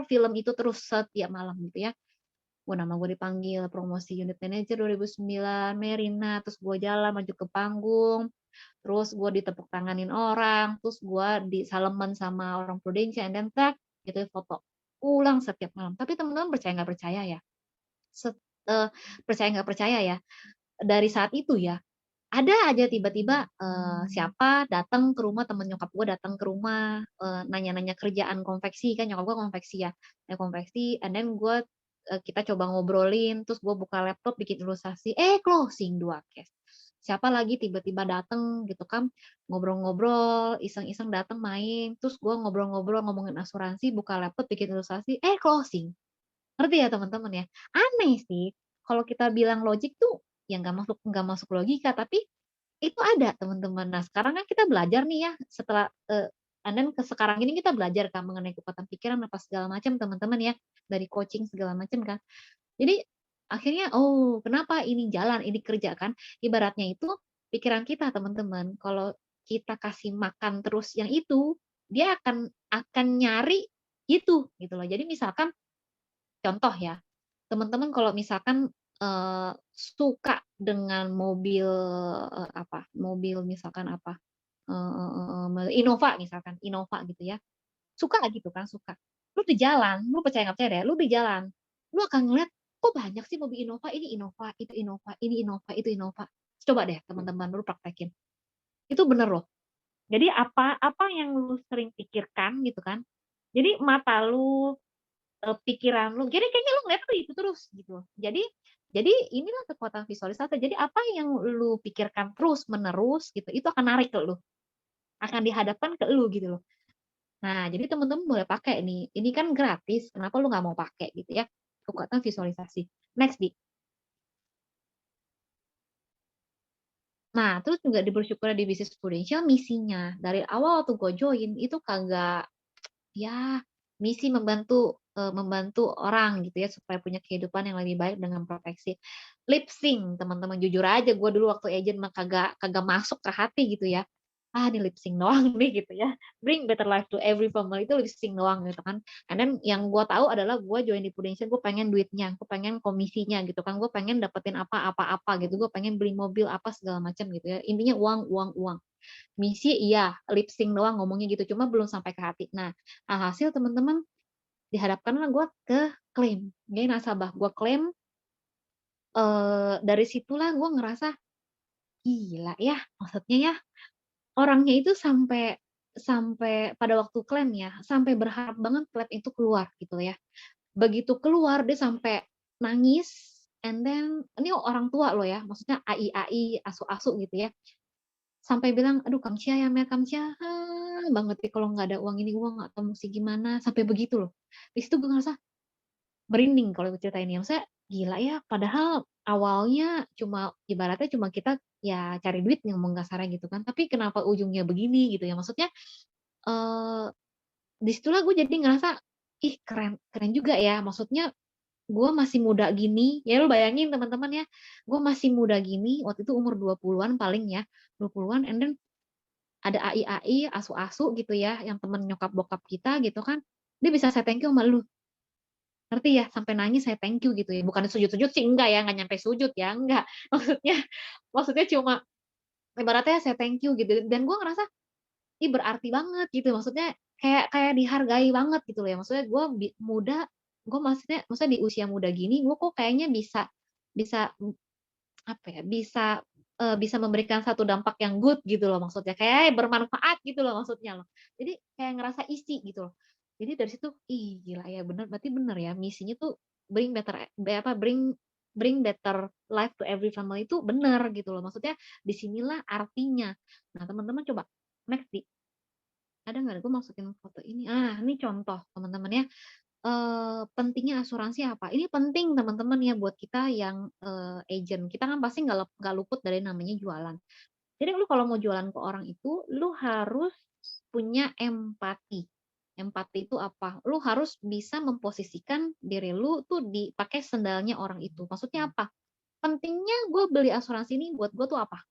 film itu terus setiap malam gitu ya. Nama gue dipanggil promosi unit manager 2009, Merina, terus gue jalan maju ke panggung, terus gue ditepuk tanganin orang, terus gue disalaman sama orang Prudential, and then gitu foto. Ulang setiap malam. Tapi teman-teman percaya nggak percaya ya, set percaya nggak percaya ya, dari saat itu ya, ada aja tiba-tiba, siapa datang ke rumah, temen nyokap gue datang ke rumah, nanya-nanya kerjaan konveksi, kan nyokap gue konveksi ya, konveksi, and then kita coba ngobrolin, terus gue buka laptop bikin ilustrasi, closing 2 case. siapa lagi tiba-tiba dateng gitu kan, ngobrol-ngobrol, iseng-iseng dateng main, terus gue ngobrol-ngobrol ngomongin asuransi, buka laptop bikin ilustrasi, closing. Ngerti ya teman-teman ya? Aneh sih, kalau kita bilang logik tuh ya nggak masuk logika, tapi itu ada teman-teman. Nah sekarang kan kita belajar nih ya, setelah, and then sekarang ini kita belajar kan mengenai kekuatan pikiran apa segala macam teman-teman ya, dari coaching segala macam kan. Jadi akhirnya, oh kenapa ini jalan, ini kerja kan, ibaratnya itu pikiran kita teman-teman, kalau kita kasih makan terus yang itu, dia akan nyari itu, gitu loh. Jadi misalkan contoh ya, teman-teman kalau misalkan, suka dengan mobil, mobil misalkan Innova misalkan, Innova gitu ya, suka gitu kan, suka. Lu di jalan, lu percaya nggak percaya deh, lu di jalan, lu akan ngeliat, kok banyak sih mobil Innova, ini Innova, itu Innova, ini Innova, itu Innova. Coba deh teman-teman lu praktekin, itu bener loh. Jadi apa apa yang lu sering pikirkan gitu kan, jadi mata lu, pikiran lu, jadi kayaknya lu ngeliat tuh itu terus gitu. Jadi inilah kekuatan visualisasi, jadi apa yang lu pikirkan terus-menerus gitu, itu akan narik ke lu, akan dihadapkan ke lu gitu loh. Nah, jadi teman-teman boleh pakai nih, ini kan gratis, kenapa lu nggak mau pakai gitu ya, kekuatan visualisasi. Next, Di. Nah, terus juga di bersyukur di bisnis Prudential misinya, dari awal waktu gue join itu kagak, ya misi membantu orang gitu ya, supaya punya kehidupan yang lebih baik dengan proteksi. Lip sync teman-teman, jujur aja gue dulu waktu agent mah kagak kagak masuk ke hati gitu ya. Ah, ini lip sync doang nih gitu ya. Bring better life to every family itu lip sync doang gitu kan. And then yang gue tahu adalah gue join di Prudential, gue pengen duitnya, gue pengen komisinya gitu kan, gue pengen dapetin apa-apa gitu, gue pengen beli mobil apa segala macam gitu ya. Intinya uang, uang, uang. Misi iya, lip sync doang ngomongnya gitu, cuma belum sampai ke hati. Nah, alhasil teman-teman dihadapkanlah gue ke klaim, jadi nasabah. Gue klaim, dari situlah gue ngerasa, gila ya, maksudnya ya, orangnya itu sampai sampai pada waktu klaim ya, sampai berharap banget klaim itu keluar gitu ya. Begitu keluar dia sampai nangis, and then ini orang tua loh ya, maksudnya ai-ai, asu-asu gitu ya. Sampai bilang, "Aduh Kamsia ya Mel, Kamsia, banget ya kalau nggak ada uang ini, uang nggak tahu musti gimana," sampai begitu loh. Di situ gue ngerasa merinding kalau cerita ini, maksudnya gila ya, padahal awalnya cuma ibaratnya cuma kita ya cari duit ngomong kasarnya gitu kan, tapi kenapa ujungnya begini gitu ya, maksudnya, eee, di situlah gue jadi ngerasa, ih keren keren juga ya, maksudnya gue masih muda gini, ya lu bayangin teman-teman ya, gue masih muda gini, waktu itu umur 20-an paling ya, 20-an and then ada ai-ai, asu-asu gitu ya, yang temen nyokap bokap kita gitu kan, dia bisa say thank you sama lu, ngerti ya? Sampai nangis say thank you gitu ya, bukan sujud-sujud sih enggak ya, nggak nyampe sujud ya, enggak. Maksudnya maksudnya cuma ibaratnya say thank you gitu, dan gue ngerasa, ih berarti banget gitu, maksudnya kayak kayak dihargai banget gitu loh ya, maksudnya gue muda, gue maksudnya di usia muda gini, gue kok kayaknya bisa bisa, apa ya, bisa memberikan satu dampak yang good gitu loh maksudnya, kayak bermanfaat gitu loh maksudnya loh. Jadi kayak ngerasa isi gitu loh. Jadi dari situ, ih gila ya bener, berarti bener ya misinya tuh bring better bring bring better life to every family itu bener gitu loh. Maksudnya di sinilah artinya. Nah teman-teman coba next ada nggak gue masukin foto ini? Ah ini contoh teman-teman ya. Pentingnya asuransi apa? Ini penting teman-teman ya buat kita yang, agent. Kita kan pasti nggak luput dari namanya jualan. Jadi lu kalau mau jualan ke orang itu, lu harus punya empati. Empati itu apa? Lu harus bisa memposisikan diri lu tuh pakai sendalnya orang itu. Maksudnya apa? Pentingnya gue beli asuransi ini buat gue tuh apa?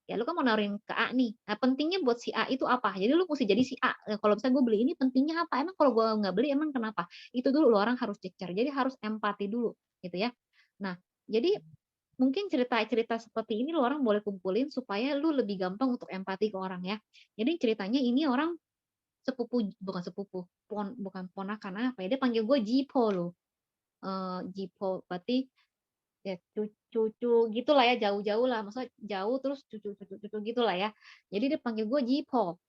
Ya lu kan mau nawarin ke A nih, nah pentingnya buat si A itu apa? Jadi lu musti jadi si A, kalau misalnya gue beli ini pentingnya apa? Emang kalau gue nggak beli emang kenapa? Itu dulu lu orang harus cecer, jadi harus empati dulu, gitu ya. Nah, jadi mungkin cerita-cerita seperti ini lu orang boleh kumpulin supaya lu lebih gampang untuk empati ke orang ya. Jadi ceritanya ini orang sepupu bukan sepupu, bukan ponakan apa ya, dia panggil gue Jipo loh, Jipo berarti ya cucu gitulah ya, jauh-jauh lah, maksudnya jauh terus cucu-cucu gitulah ya. Jadi dia panggil gue Jipo.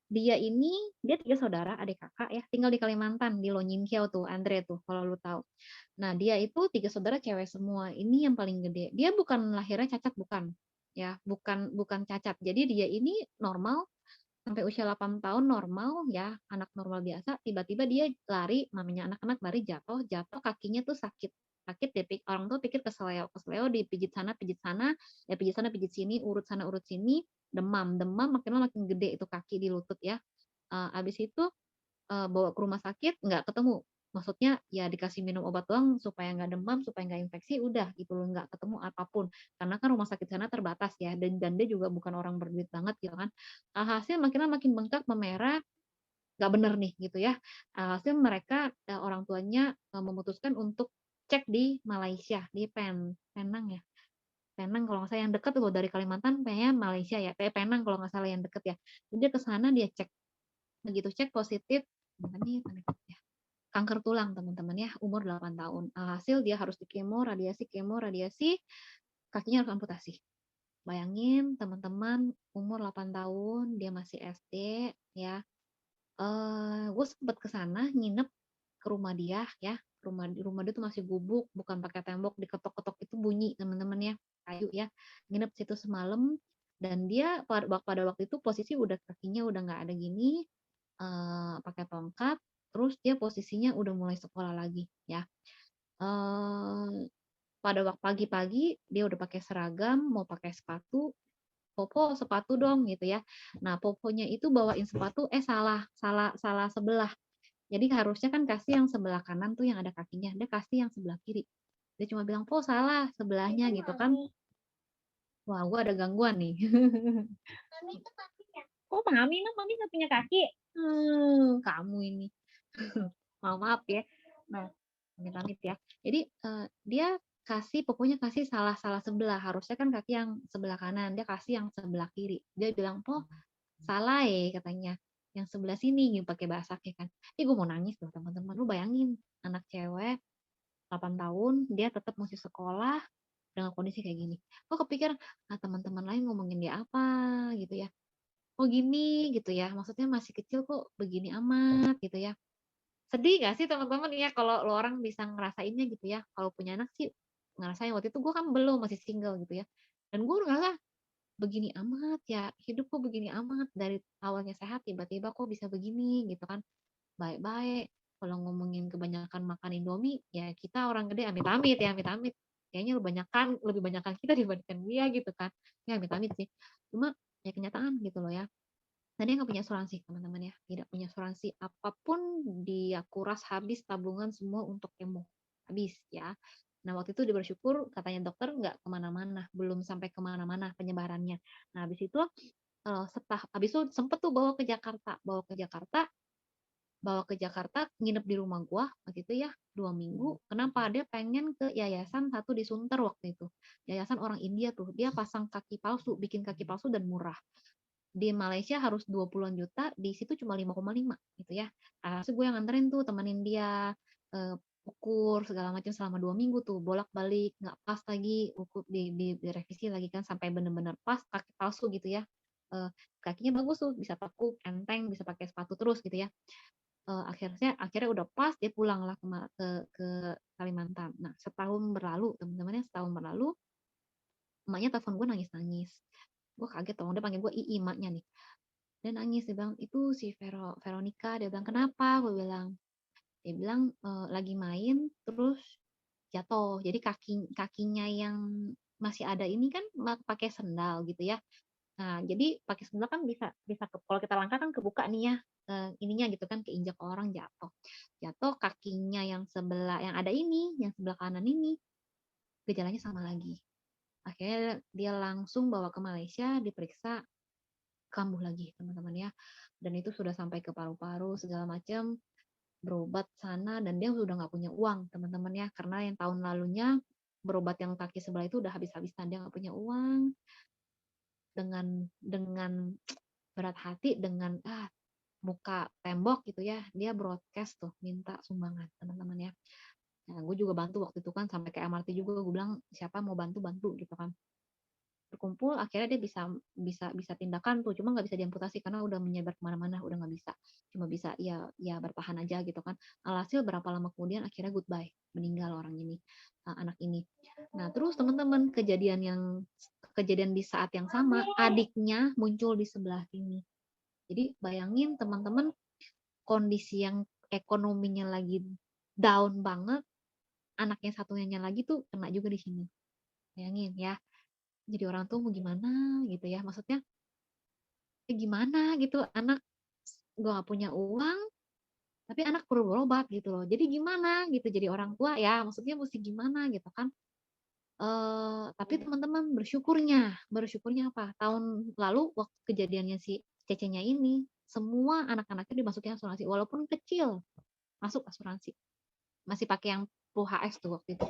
dia 3 saudara, adik kakak ya, tinggal di Kalimantan, di Lonyingkiau tuh, Andre tuh, kalau lu tahu. Nah, dia itu 3 saudara cewek semua, ini yang paling gede. Dia bukan lahirnya cacat, bukan, ya, bukan bukan cacat. Jadi dia ini normal, sampai usia 8 tahun normal ya, anak normal biasa, tiba-tiba dia lari, namanya anak-anak lari jatuh, jatuh kakinya tuh sakit. Sakit dia orang tua pikir kesleo, kesleo pijit sana, ya pijit sana, pijit sini, urut sana, urut sini, demam, demam makin lama makin gede itu kaki di lutut ya. Habis itu bawa ke rumah sakit nggak ketemu. Maksudnya ya dikasih minum obat doang supaya nggak demam, supaya nggak infeksi, udah gitu loh, nggak ketemu apapun. Karena kan rumah sakit sana terbatas ya, dan dia juga bukan orang berduit banget gitu kan. Hasil makin lama makin bengkak, memerah, nggak bener nih gitu ya. Hasil mereka orang tuanya memutuskan untuk cek di Malaysia, di Penang ya. Penang kalau nggak salah yang deket tuh dari Kalimantan, kayaknya Malaysia ya, kayak Penang kalau nggak salah yang deket ya. Jadi dia ke sana dia cek, begitu cek positif, apa nih, kanker tulang teman-teman ya, umur 8 tahun. Alhasil dia harus di kemo, radiasi, kakinya harus amputasi. Bayangin teman-teman, umur 8 tahun, dia masih SD ya. Gue sempet ke sana nginep ke rumah dia ya. Rumah dia tuh masih gubuk, bukan pakai tembok, diketok-ketok itu bunyi teman-teman ya, kayu ya. Nginep situ semalam, dan dia pada waktu itu posisi udah kakinya udah nggak ada gini, pakai tongkat, terus dia posisinya udah mulai sekolah lagi ya. Pada waktu pagi-pagi dia udah pakai seragam, mau pakai sepatu, "Popo, sepatu dong," gitu ya. Nah, poponya itu bawain sepatu, salah salah salah sebelah. Jadi harusnya kan kasih yang sebelah kanan tuh yang ada kakinya, dia kasih yang sebelah kiri. Dia cuma bilang, "Po, salah sebelahnya," gitu kan. Wah, gua ada gangguan nih. Oh, mami nggak punya kaki? Kamu ini. Maaf ya. Nah, amit-amit ya. Jadi, dia pokoknya kasih salah-salah sebelah, harusnya kan kaki yang sebelah kanan, dia kasih yang sebelah kiri. Dia bilang, "Po, salah ya," katanya, "yang sebelah sini," gitu pakai bahasanya kan. Gue mau nangis loh teman-teman, lu bayangin anak cewek 8 tahun, dia tetap masih sekolah dengan kondisi kayak gini. Gue kepikiran, teman-teman lain ngomongin dia apa gitu ya. Oh gini gitu ya, maksudnya masih kecil kok begini amat gitu ya. Sedih gak sih teman-teman ya kalau lo orang bisa ngerasainnya gitu ya. Kalau punya anak sih ngerasain, waktu itu gue kan belum, masih single gitu ya. Dan gue ngerasa begini amat ya, hidup kok begini amat, dari awalnya sehat tiba-tiba kok bisa begini gitu kan. Baik-baik, kalau ngomongin kebanyakan makan Indomie, ya kita orang gede amit-amit ya, amit-amit. Kayaknya lebih banyakan kita dibandingkan dia gitu kan. Ya amit-amit sih. Cuma ya kenyataan gitu loh ya. Nah, dia nggak punya asuransi teman-teman ya, tidak punya asuransi apapun, dia kuras habis tabungan semua untuk kemo, habis ya. Nah, waktu itu dia bersyukur katanya dokter nggak kemana-mana, belum sampai kemana-mana penyebarannya. Nah, habis itu habis itu sempet tuh bawa ke Jakarta, nginep di rumah gua waktu itu ya 2 minggu. Kenapa? Dia pengen ke yayasan satu di Sunter waktu itu, yayasan orang India tuh, dia pasang kaki palsu, bikin kaki palsu dan murah. Di Malaysia harus 20-an juta, di situ cuma 5,5 gitu ya. Terus gue yang nganterin tuh, temenin dia, ukur segala macam selama 2 minggu tuh, bolak-balik, nggak pas lagi, ukur direvisi lagi kan sampai bener-bener pas, kaki palsu gitu ya. Eh, Kakinya bagus tuh, bisa tekuk, enteng, bisa pakai sepatu terus gitu ya. Akhirnya udah pas, dia pulang lah ke Kalimantan. Nah, setahun berlalu, teman-temannya setahun berlalu, emaknya telepon gue nangis-nangis. Gue kaget dong, dia panggil gue Ii, emaknya nih. Dia nangis, dia bilang, "Itu si Veronica," dia bilang, "Kenapa?" Gue bilang. Dia bilang, lagi main terus jatuh. Jadi kakinya yang masih ada ini kan pakai sendal gitu ya. Nah, jadi pakai sendal kan bisa bisa kalau kita langkah kan kebuka nih ya, ininya gitu kan, keinjak orang jatuh. Jatuh kakinya yang sebelah yang ada ini, yang sebelah kanan ini, gejalanya sama lagi. Akhirnya dia langsung bawa ke Malaysia, diperiksa, kambuh lagi teman-teman ya. Dan itu sudah sampai ke paru-paru segala macam, berobat sana, dan dia sudah nggak punya uang teman-teman ya, karena yang tahun lalunya berobat yang kaki sebelah itu udah habis-habisan, dia nggak punya uang. Dengan berat hati, dengan muka tembok gitu ya, dia broadcast tuh minta sumbangan teman-teman ya. Nah, gue juga bantu waktu itu kan, sampai ke MRT juga gue bilang siapa mau bantu bantu gitu kan. berkumpul, akhirnya dia bisa bisa bisa tindakan tuh, cuma nggak bisa diamputasi karena udah menyebar kemana-mana, udah nggak bisa. Cuma bisa ya ya bertahan aja gitu kan. Alhasil berapa lama kemudian akhirnya goodbye, meninggal orang ini, anak ini. Nah, terus teman-teman kejadian di saat yang sama, adiknya muncul di sebelah sini. Jadi bayangin teman-teman, kondisi yang ekonominya lagi down banget, anaknya satunya lagi tuh kena juga di sini. Bayangin ya. Jadi orang tuh mau gimana gitu ya, maksudnya gimana gitu, anak gue gak punya uang tapi anak perlu berobat gitu loh, jadi gimana gitu jadi orang tua ya, maksudnya mesti gimana gitu kan. Tapi teman-teman bersyukurnya apa, tahun lalu waktu kejadiannya si Cecenya ini, semua anak-anaknya dimasukin asuransi walaupun kecil, masuk asuransi, masih pakai yang Full HS tuh waktu itu.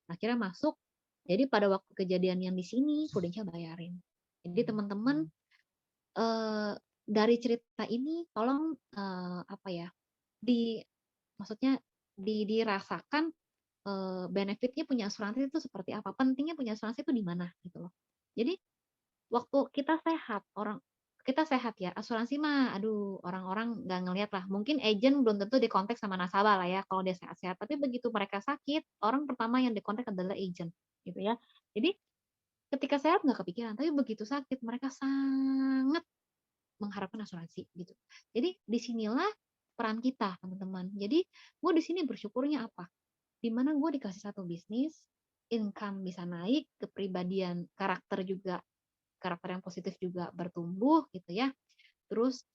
Akhirnya masuk. Jadi pada waktu kejadian yang di sini, Prudensia bayarin. Jadi teman-teman, dari cerita ini tolong apa ya, maksudnya dirasakan benefitnya punya asuransi itu seperti apa, pentingnya punya asuransi itu di mana gitu loh. Jadi waktu kita sehat ya, asuransi mah aduh orang-orang nggak ngelihat lah. Mungkin agent belum tentu dikontak sama nasabah lah ya kalau dia sehat-sehat, tapi begitu mereka sakit, orang pertama yang dikontak adalah agent gitu ya. Jadi ketika sehat nggak kepikiran, tapi begitu sakit mereka sangat mengharapkan asuransi gitu. Jadi disinilah peran kita teman-teman. Jadi gue di sini bersyukurnya apa? Dimana gue dikasih satu bisnis, income bisa naik, kepribadian karakter yang positif juga bertumbuh gitu ya. Terus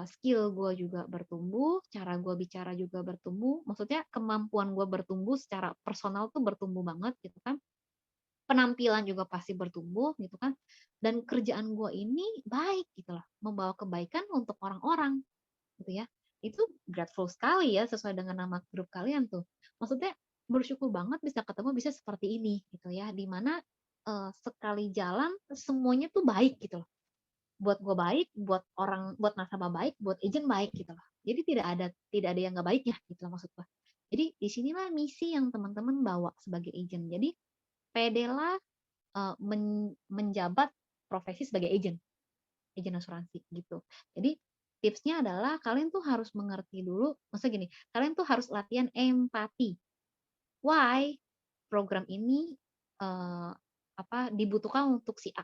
skill gue juga bertumbuh, cara gue bicara juga bertumbuh, maksudnya kemampuan gue bertumbuh secara personal tuh bertumbuh banget gitu kan. Penampilan juga pasti bertumbuh gitu kan. Dan kerjaan gue ini baik gitu loh, membawa kebaikan untuk orang-orang gitu ya. Itu grateful sekali ya, sesuai dengan nama grup kalian tuh. Maksudnya bersyukur banget bisa ketemu, bisa seperti ini gitu ya, dimana sekali jalan semuanya tuh baik gitu loh, buat gue baik, buat orang, buat nasabah baik, buat agent baik gitu loh. Jadi tidak ada yang nggak baiknya gitu loh maksud gue. Jadi disinilah misi yang teman-teman bawa sebagai agent. Jadi pedelah menjabat profesi sebagai agent asuransi gitu. Jadi tipsnya adalah kalian tuh harus mengerti dulu, maksudnya gini, kalian tuh harus latihan empati. Why program ini dibutuhkan untuk si A.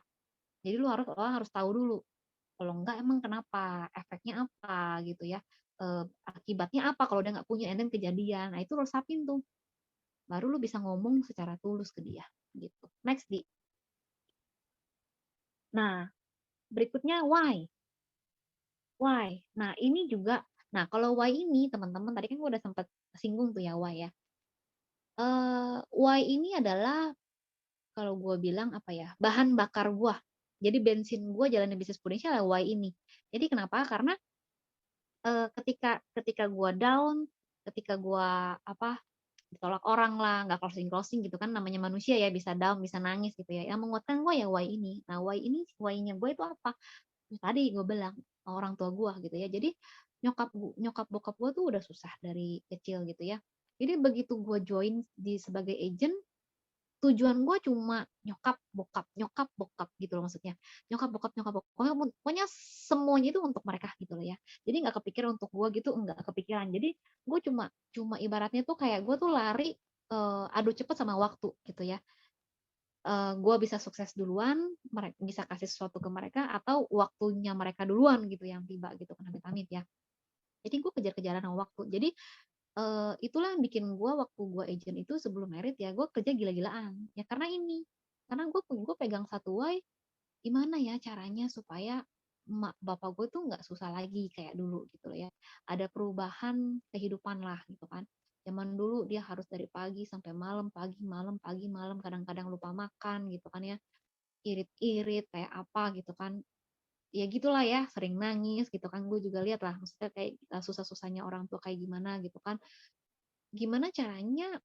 Jadi lo harus tahu dulu. Kalau enggak emang kenapa, efeknya apa gitu ya. Akibatnya apa kalau dia nggak punya, dan kejadian. Nah, itu lo sapin tuh. Baru lo bisa ngomong secara tulus ke dia gitu. Next di. Nah, berikutnya why. Why? Nah, ini juga, nah kalau why ini teman-teman, tadi kan gue udah sempat singgung tuh ya why ya. Why ini adalah kalau gue bilang apa ya, bahan bakar gue. Jadi bensin gue jalanin bisnis Prudensia adalah why ini. Jadi kenapa? Karena ketika ketika gue down, ketika gue ditolak orang lah, nggak closing gitu kan, namanya manusia ya, bisa down, bisa nangis gitu ya. Yang menguatkan gue ya why ini. Nah why-nya gue itu apa? Tadi gue bilang orang tua gue gitu ya. Jadi nyokap bokap gue tuh udah susah dari kecil gitu ya. Jadi begitu gue join sebagai agent, tujuan gue cuma nyokap bokap gitu loh, maksudnya nyokap bokap, pokoknya semuanya itu untuk mereka gitu loh ya. Jadi nggak kepikiran untuk gue gitu, nggak kepikiran. Jadi gue cuma cuma ibaratnya tuh kayak gue tuh lari adu cepet sama waktu gitu ya. Gue bisa sukses duluan, mereka bisa kasih sesuatu ke mereka, atau waktunya mereka duluan gitu yang tiba gitu kan, amit-amit ya. Jadi gue kejar-kejaran sama waktu. Jadi itulah yang bikin gue waktu gue agent itu sebelum merit ya, gue kerja gila-gilaan ya, karena gue pegang satu why, gimana ya caranya supaya emak bapak gue tuh nggak susah lagi kayak dulu gitu loh ya, ada perubahan kehidupan lah gitu kan. Zaman dulu dia harus dari pagi sampai malam, pagi malam, pagi malam, kadang-kadang lupa makan gitu kan ya, irit-irit kayak apa gitu kan, ya gitulah ya, sering nangis gitu kan. Gue juga lihat lah, maksudnya kayak susah-susahnya orang tua kayak gimana gitu kan, gimana caranya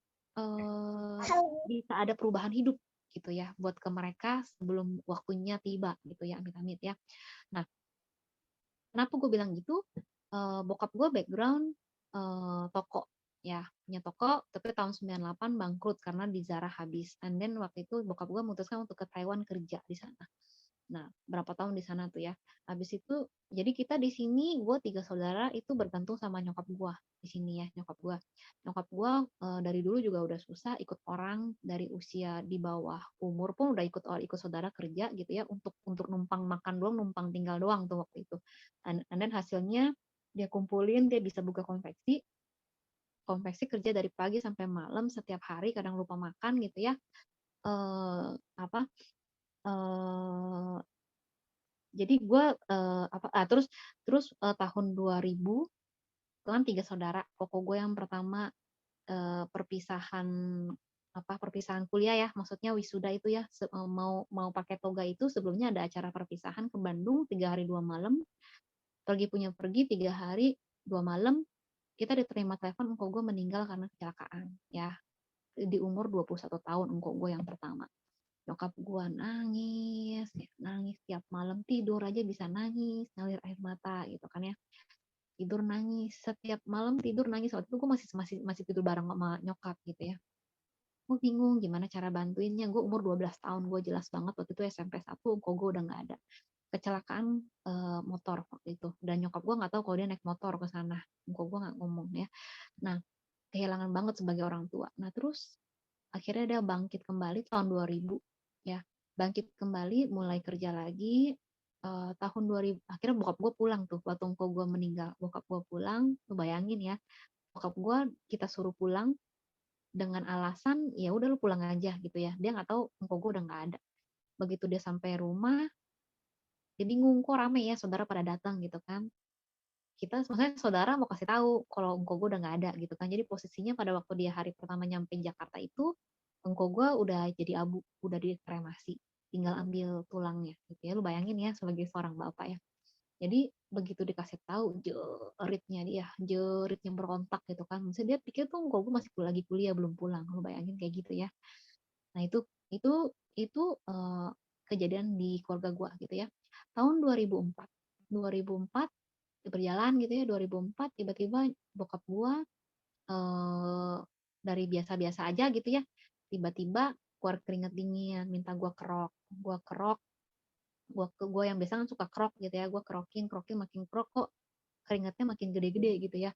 bisa ada perubahan hidup gitu ya buat ke mereka sebelum waktunya tiba gitu ya, amit-amit ya. Nah, kenapa gue bilang gitu? Bokap gue background toko ya, punya toko, tapi tahun 98 bangkrut karena di Zara habis. And then waktu itu bokap gue memutuskan untuk ke Taiwan kerja di sana. Nah, berapa tahun di sana tuh ya. Habis itu, jadi kita di sini, gue 3 saudara itu bergantung sama nyokap gue di sini ya, nyokap gue. Nyokap gue dari dulu juga udah susah, ikut orang dari usia di bawah umur pun udah ikut saudara kerja gitu ya, untuk numpang makan doang, numpang tinggal doang tuh waktu itu. And then hasilnya dia kumpulin, dia bisa buka konveksi, konveksi kerja dari pagi sampai malam setiap hari, kadang lupa makan gitu ya. Apa eh jadi gue terus terus tahun 2000 kan 3 saudara, koko gue yang pertama perpisahan perpisahan kuliah ya, maksudnya wisuda itu ya, mau mau pakai toga itu sebelumnya ada acara perpisahan ke Bandung 3 hari 2 malam, pergi 3 hari 2 malam, kita diterima telepon engkau gue meninggal karena kecelakaan ya, di umur 21 tahun engkau gue yang pertama. Nyokap gue nangis, ya, nangis tiap malam, tidur aja bisa nangis, ngalir air mata gitu kan ya. Tidur nangis, setiap malam tidur nangis. Waktu itu gue masih masih masih tidur bareng sama nyokap gitu ya. Gue bingung gimana cara bantuinnya. Gue umur 12 tahun, gue jelas banget waktu itu SMP 1, kok gue udah nggak ada. Kecelakaan motor waktu itu. Dan nyokap gue nggak tahu kalau dia naik motor ke sana. Kok gue nggak ngomong ya. Nah, kehilangan banget sebagai orang tua. Nah, terus akhirnya dia bangkit kembali tahun 2000 ya, bangkit kembali mulai kerja lagi. Tahun 2000 akhirnya bokap gue pulang tuh waktu engkau gue meninggal, bokap gue pulang, lu bayangin ya, bokap gue kita suruh pulang dengan alasan ya udah lu pulang aja gitu ya, dia nggak tahu engkau gue udah nggak ada. Begitu dia sampai rumah dia bingung, kok rame ya saudara pada datang gitu kan, kita maksudnya saudara mau kasih tahu kalau engkau gue udah nggak ada gitu kan. Jadi posisinya pada waktu dia hari pertama nyampe Jakarta itu, engkau gue udah jadi abu, udah dikremasi, tinggal ambil tulangnya gitu ya. Lu bayangin ya sebagai seorang bapak ya. Jadi begitu dikasih tahu, jeritnya dia, jeritnya berontak gitu kan. Maksudnya dia pikir tuh engkau gue masih lagi kuliah belum pulang. Lu bayangin kayak gitu ya. Nah itu kejadian di keluarga gue gitu ya. Tahun 2004, 2004 berjalan gitu ya, 2004 tiba-tiba bokap gua dari biasa-biasa aja gitu ya, tiba-tiba keluar keringat dingin, minta gua yang biasa kan suka kerok gitu ya, gua kerokin makin kerok kok keringatnya makin gede-gede gitu ya.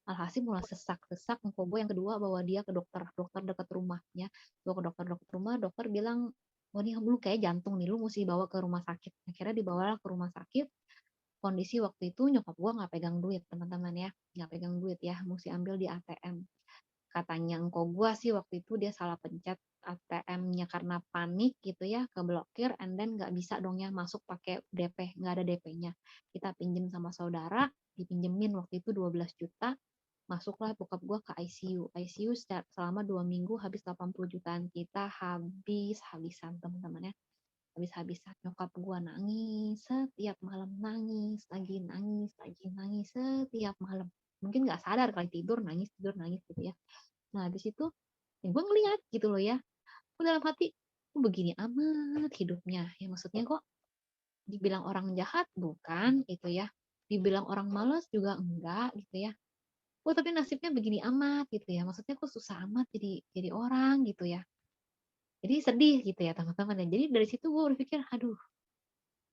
Alhasil mulai sesak-sesak, gue yang kedua bawa dia ke dokter dekat rumahnya. Gua ke dokter dekat rumah, dokter bilang, "Oh, ini lu kayak jantung nih, lu mesti bawa ke rumah sakit." Akhirnya dibawa ke rumah sakit. Kondisi waktu itu nyokap gue nggak pegang duit teman-teman ya, nggak pegang duit ya, mesti ambil di ATM. Katanya engkau gue sih waktu itu dia salah pencet ATM-nya karena panik gitu ya, keblokir, and then nggak bisa dong ya masuk pakai DP, nggak ada DP-nya. Kita pinjem sama saudara, dipinjemin waktu itu 12 juta, masuklah bokap gue ke ICU. ICU selama 2 minggu habis 80 jutaan kita, habis-habisan teman-teman ya, habis-habisan. Nyokap gua nangis setiap malam, nangis lagi nangis setiap malam, mungkin nggak sadar kali, tidur nangis gitu ya. Nah habis itu ya gue ngeliat gitu loh ya, gue dalam hati, kok begini amat hidupnya ya, maksudnya kok dibilang orang jahat bukan gitu ya, dibilang orang malas juga enggak gitu ya, kok tapi nasibnya begini amat gitu ya, maksudnya kok susah amat jadi orang gitu ya. Jadi sedih gitu ya teman-teman ya. Jadi dari situ gue berpikir, aduh,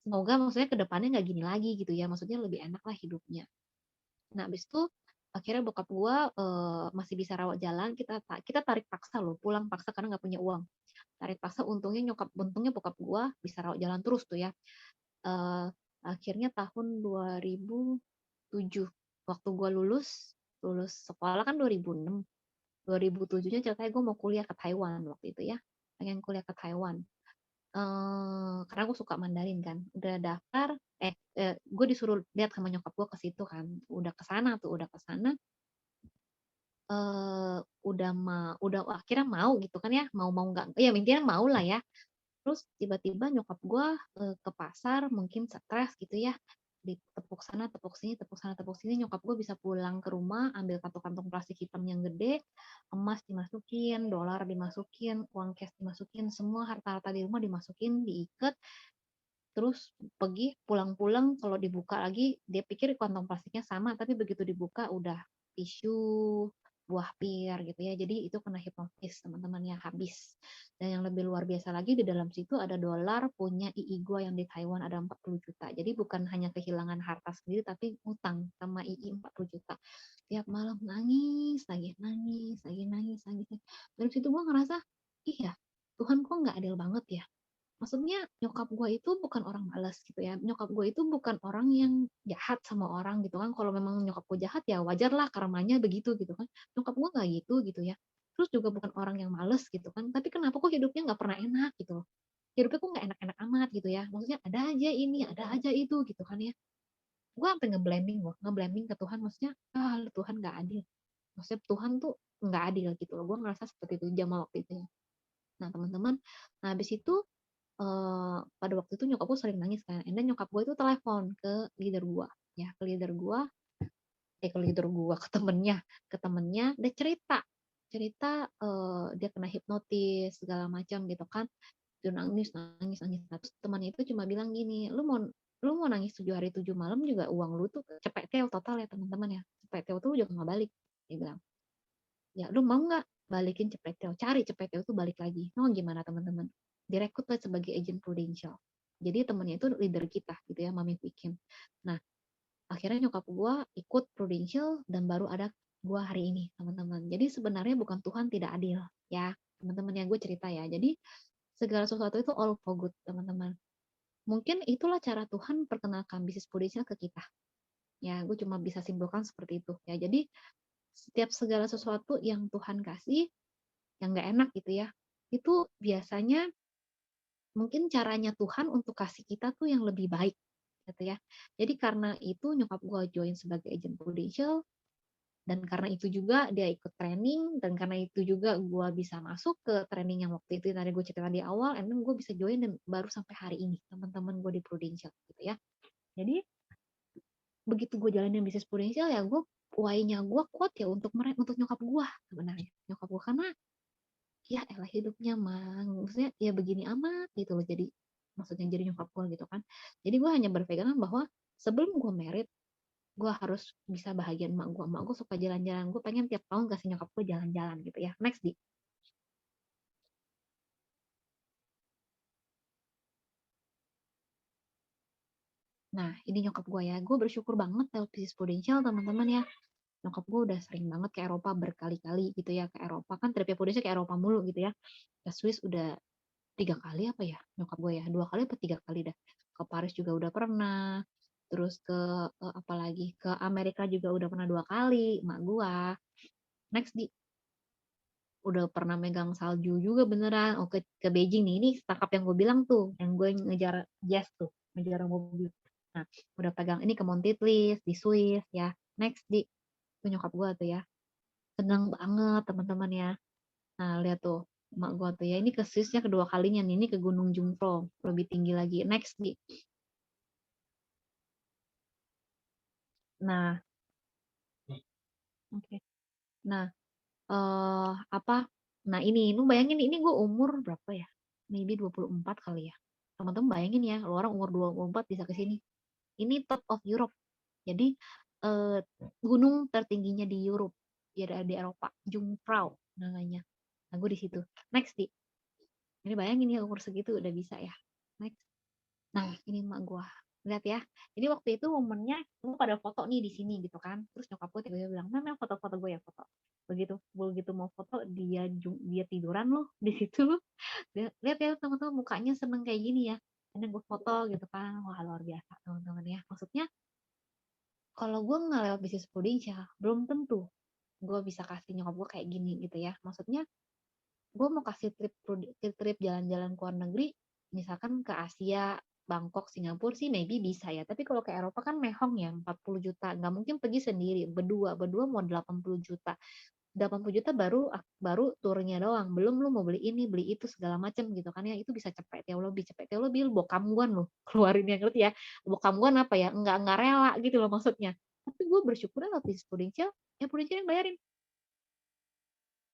semoga maksudnya ke depannya nggak gini lagi gitu ya, maksudnya lebih enak lah hidupnya. Nah habis itu akhirnya bokap gua masih bisa rawat jalan, kita tarik paksa loh, pulang paksa karena nggak punya uang, tarik paksa. Untungnya bokap gua bisa rawat jalan terus tuh ya. Eh, Akhirnya tahun 2007 waktu gua lulus lulus sekolah kan 2006, 2007-nya ceritanya gue mau kuliah ke Taiwan waktu itu ya, pengen kuliah ke Taiwan. Karena gue suka Mandarin kan, udah daftar, gue disuruh lihat sama nyokap gue ke situ kan, udah ke sana, udah akhirnya mau gitu kan ya, mau nggak ya intinya mau lah ya. Terus tiba-tiba nyokap gue ke pasar, mungkin stres gitu ya, ditepuk sana tepuk sini, tepuk sana tepuk sini, nyokap gue bisa pulang ke rumah ambil kantong-kantong plastik hitam yang gede, emas dimasukin, dolar dimasukin, uang cash dimasukin, semua harta-harta di rumah dimasukin, diikat, terus pergi. Pulang-pulang kalau dibuka lagi dia pikir kantong plastiknya sama, tapi begitu dibuka udah tisu, buah pir gitu ya. Jadi itu kena hipnotis teman-teman ya, habis. Dan yang lebih luar biasa lagi di dalam situ ada dolar punya ii gua yang di Taiwan ada 40 juta. Jadi bukan hanya kehilangan harta sendiri tapi utang sama ii 40 juta. Tiap malam nangis lagi, nangis lagi, nangis lagi. Dari situ gua ngerasa, iya Tuhan kok nggak adil banget ya. Maksudnya nyokap gue itu bukan orang malas gitu ya. Nyokap gue itu bukan orang yang jahat sama orang gitu kan. Kalau memang nyokap gue jahat ya wajar lah karmanya begitu gitu kan. Nyokap gue nggak gitu ya. Terus juga bukan orang yang males gitu kan. Tapi kenapa kok hidupnya nggak pernah enak gitu loh. Hidupnya kok nggak enak-enak amat gitu ya. Maksudnya ada aja ini, ada aja itu gitu kan ya. Gue sampai ngeblaming loh. Ngeblaming ke Tuhan maksudnya, Tuhan nggak adil. Maksudnya Tuhan tuh nggak adil gitu loh. Gue ngerasa seperti itu Jamal waktu itu ya. Nah teman-teman, nah habis itu pada waktu itu nyokap gue sering nangis kan. And then nyokap gue itu telepon ke leader gue, ya ke leader gue, ke leader gue, ke temennya, dia cerita, dia kena hipnotis segala macam gitu kan. Dia nangis, nangis, nangis. Terus temannya itu cuma bilang gini, lu mau nangis 7 hari 7 malam juga uang lu tuh cepet teo total ya teman-teman ya. Cepet teo tuh juga nggak balik. Dia bilang, ya lu mau nggak balikin Cepeteo, cari Cepeteo itu balik lagi. Mau gimana teman-teman? Direkrut lah sebagai agent Prudential. Jadi temennya itu leader kita gitu ya, Mami Vikim. Nah akhirnya nyokap gue ikut Prudential dan baru ada gue hari ini teman-teman. Jadi sebenarnya bukan Tuhan tidak adil ya teman-teman, yang gue cerita ya. Jadi segala sesuatu itu all for good teman-teman. Mungkin itulah cara Tuhan perkenalkan bisnis Prudential ke kita. Ya gue cuma bisa simpulkan seperti itu ya. Jadi setiap segala sesuatu yang Tuhan kasih yang nggak enak gitu ya, itu biasanya mungkin caranya Tuhan untuk kasih kita tuh yang lebih baik gitu ya. Jadi karena itu nyokap gue join sebagai agent Prudential, dan karena itu juga dia ikut training, dan karena itu juga gue bisa masuk ke training yang waktu itu tadi gue cerita di awal, and then gue bisa join dan baru sampai hari ini teman-teman gue di Prudential gitu ya. Jadi begitu gue jalanin bisnis Prudential ya gue why-nya gue kuat ya untuk nyokap gue sebenarnya, nyokap gue, karena ya elah hidupnya mang maksudnya ya begini amat gitu loh, jadi maksudnya jadi nyokap gue gitu kan. Jadi gue hanya berpegangan bahwa sebelum gue merit gue harus bisa bahagian emak gue suka jalan-jalan, gue pengen tiap tahun kasih nyokap gue jalan-jalan gitu ya. Next di nah ini nyokap gue ya, gue bersyukur banget lewat bisnis Prudential teman-teman ya. Nyokap gue udah sering banget ke Eropa berkali-kali gitu ya, ke Eropa kan tripnya Prudential ke Eropa mulu gitu ya. Ke Swiss udah 3 kali apa ya nyokap gue ya, 2 kali apa 3 kali dah. Ke Paris juga udah pernah, terus ke apalagi ke Amerika juga udah pernah 2 kali emak gue. Next di udah pernah megang salju juga beneran. Oh ke Beijing nih, ini startup yang gue bilang tuh yang gue ngejar jazz tuh, ngejar mobil. Nah udah pegang ini ke Montitlis di Swiss ya. Next di tuh nyokap gue tuh ya, seneng banget teman-teman ya. Nah lihat tuh emak gue tuh ya, ini ke Swissnya kedua kalinya nih, ini ke Gunung Jungfrau lebih tinggi lagi. Next di nah oke. Nah apa, nah ini lu bayangin ini gue umur berapa ya, maybe 24 kali ya. Teman-teman bayangin ya, lu orang umur 24 bisa ke sini. Ini top of Europe, jadi eh, gunung tertingginya di Europe, ya di Eropa, Jungfrau namanya. Nah gue di situ. Next di ini bayangin ya umur segitu udah bisa ya. Next. Nah, ini emak gue. Lihat ya. Jadi waktu itu momennya gue pada foto nih di sini gitu kan. Terus nyokap gue tiba-tiba bilang, "Nah, foto-foto gue ya foto." Begitu begitu mau foto dia tiduran loh di situ loh. Lihat ya teman-teman mukanya seneng kayak gini ya. Dan gue foto gitu kan. Wah, luar biasa teman-teman ya. Maksudnya kalau gue nggak lewat bisnis Prudential, belum tentu gue bisa kasih nyokap gue kayak gini gitu ya. Maksudnya gue mau kasih trip jalan-jalan ke luar negeri, misalkan ke Asia, Bangkok, Singapura sih maybe bisa ya. Tapi kalau ke Eropa kan mehong ya 40 juta. Nggak mungkin pergi sendiri. Berdua mau 80 juta. 80 juta baru baru turnya doang. Belum lu mau beli ini, beli itu segala macam gitu kan ya. Itu bisa cepet ya lebih cepet ya lebih bokam gua loh keluarin yang ngerti ya. Bokam gua apa ya? Enggak rela gitu loh maksudnya. Tapi gue bersyukur lah bisnis Prudential, ya Prudential yang bayarin.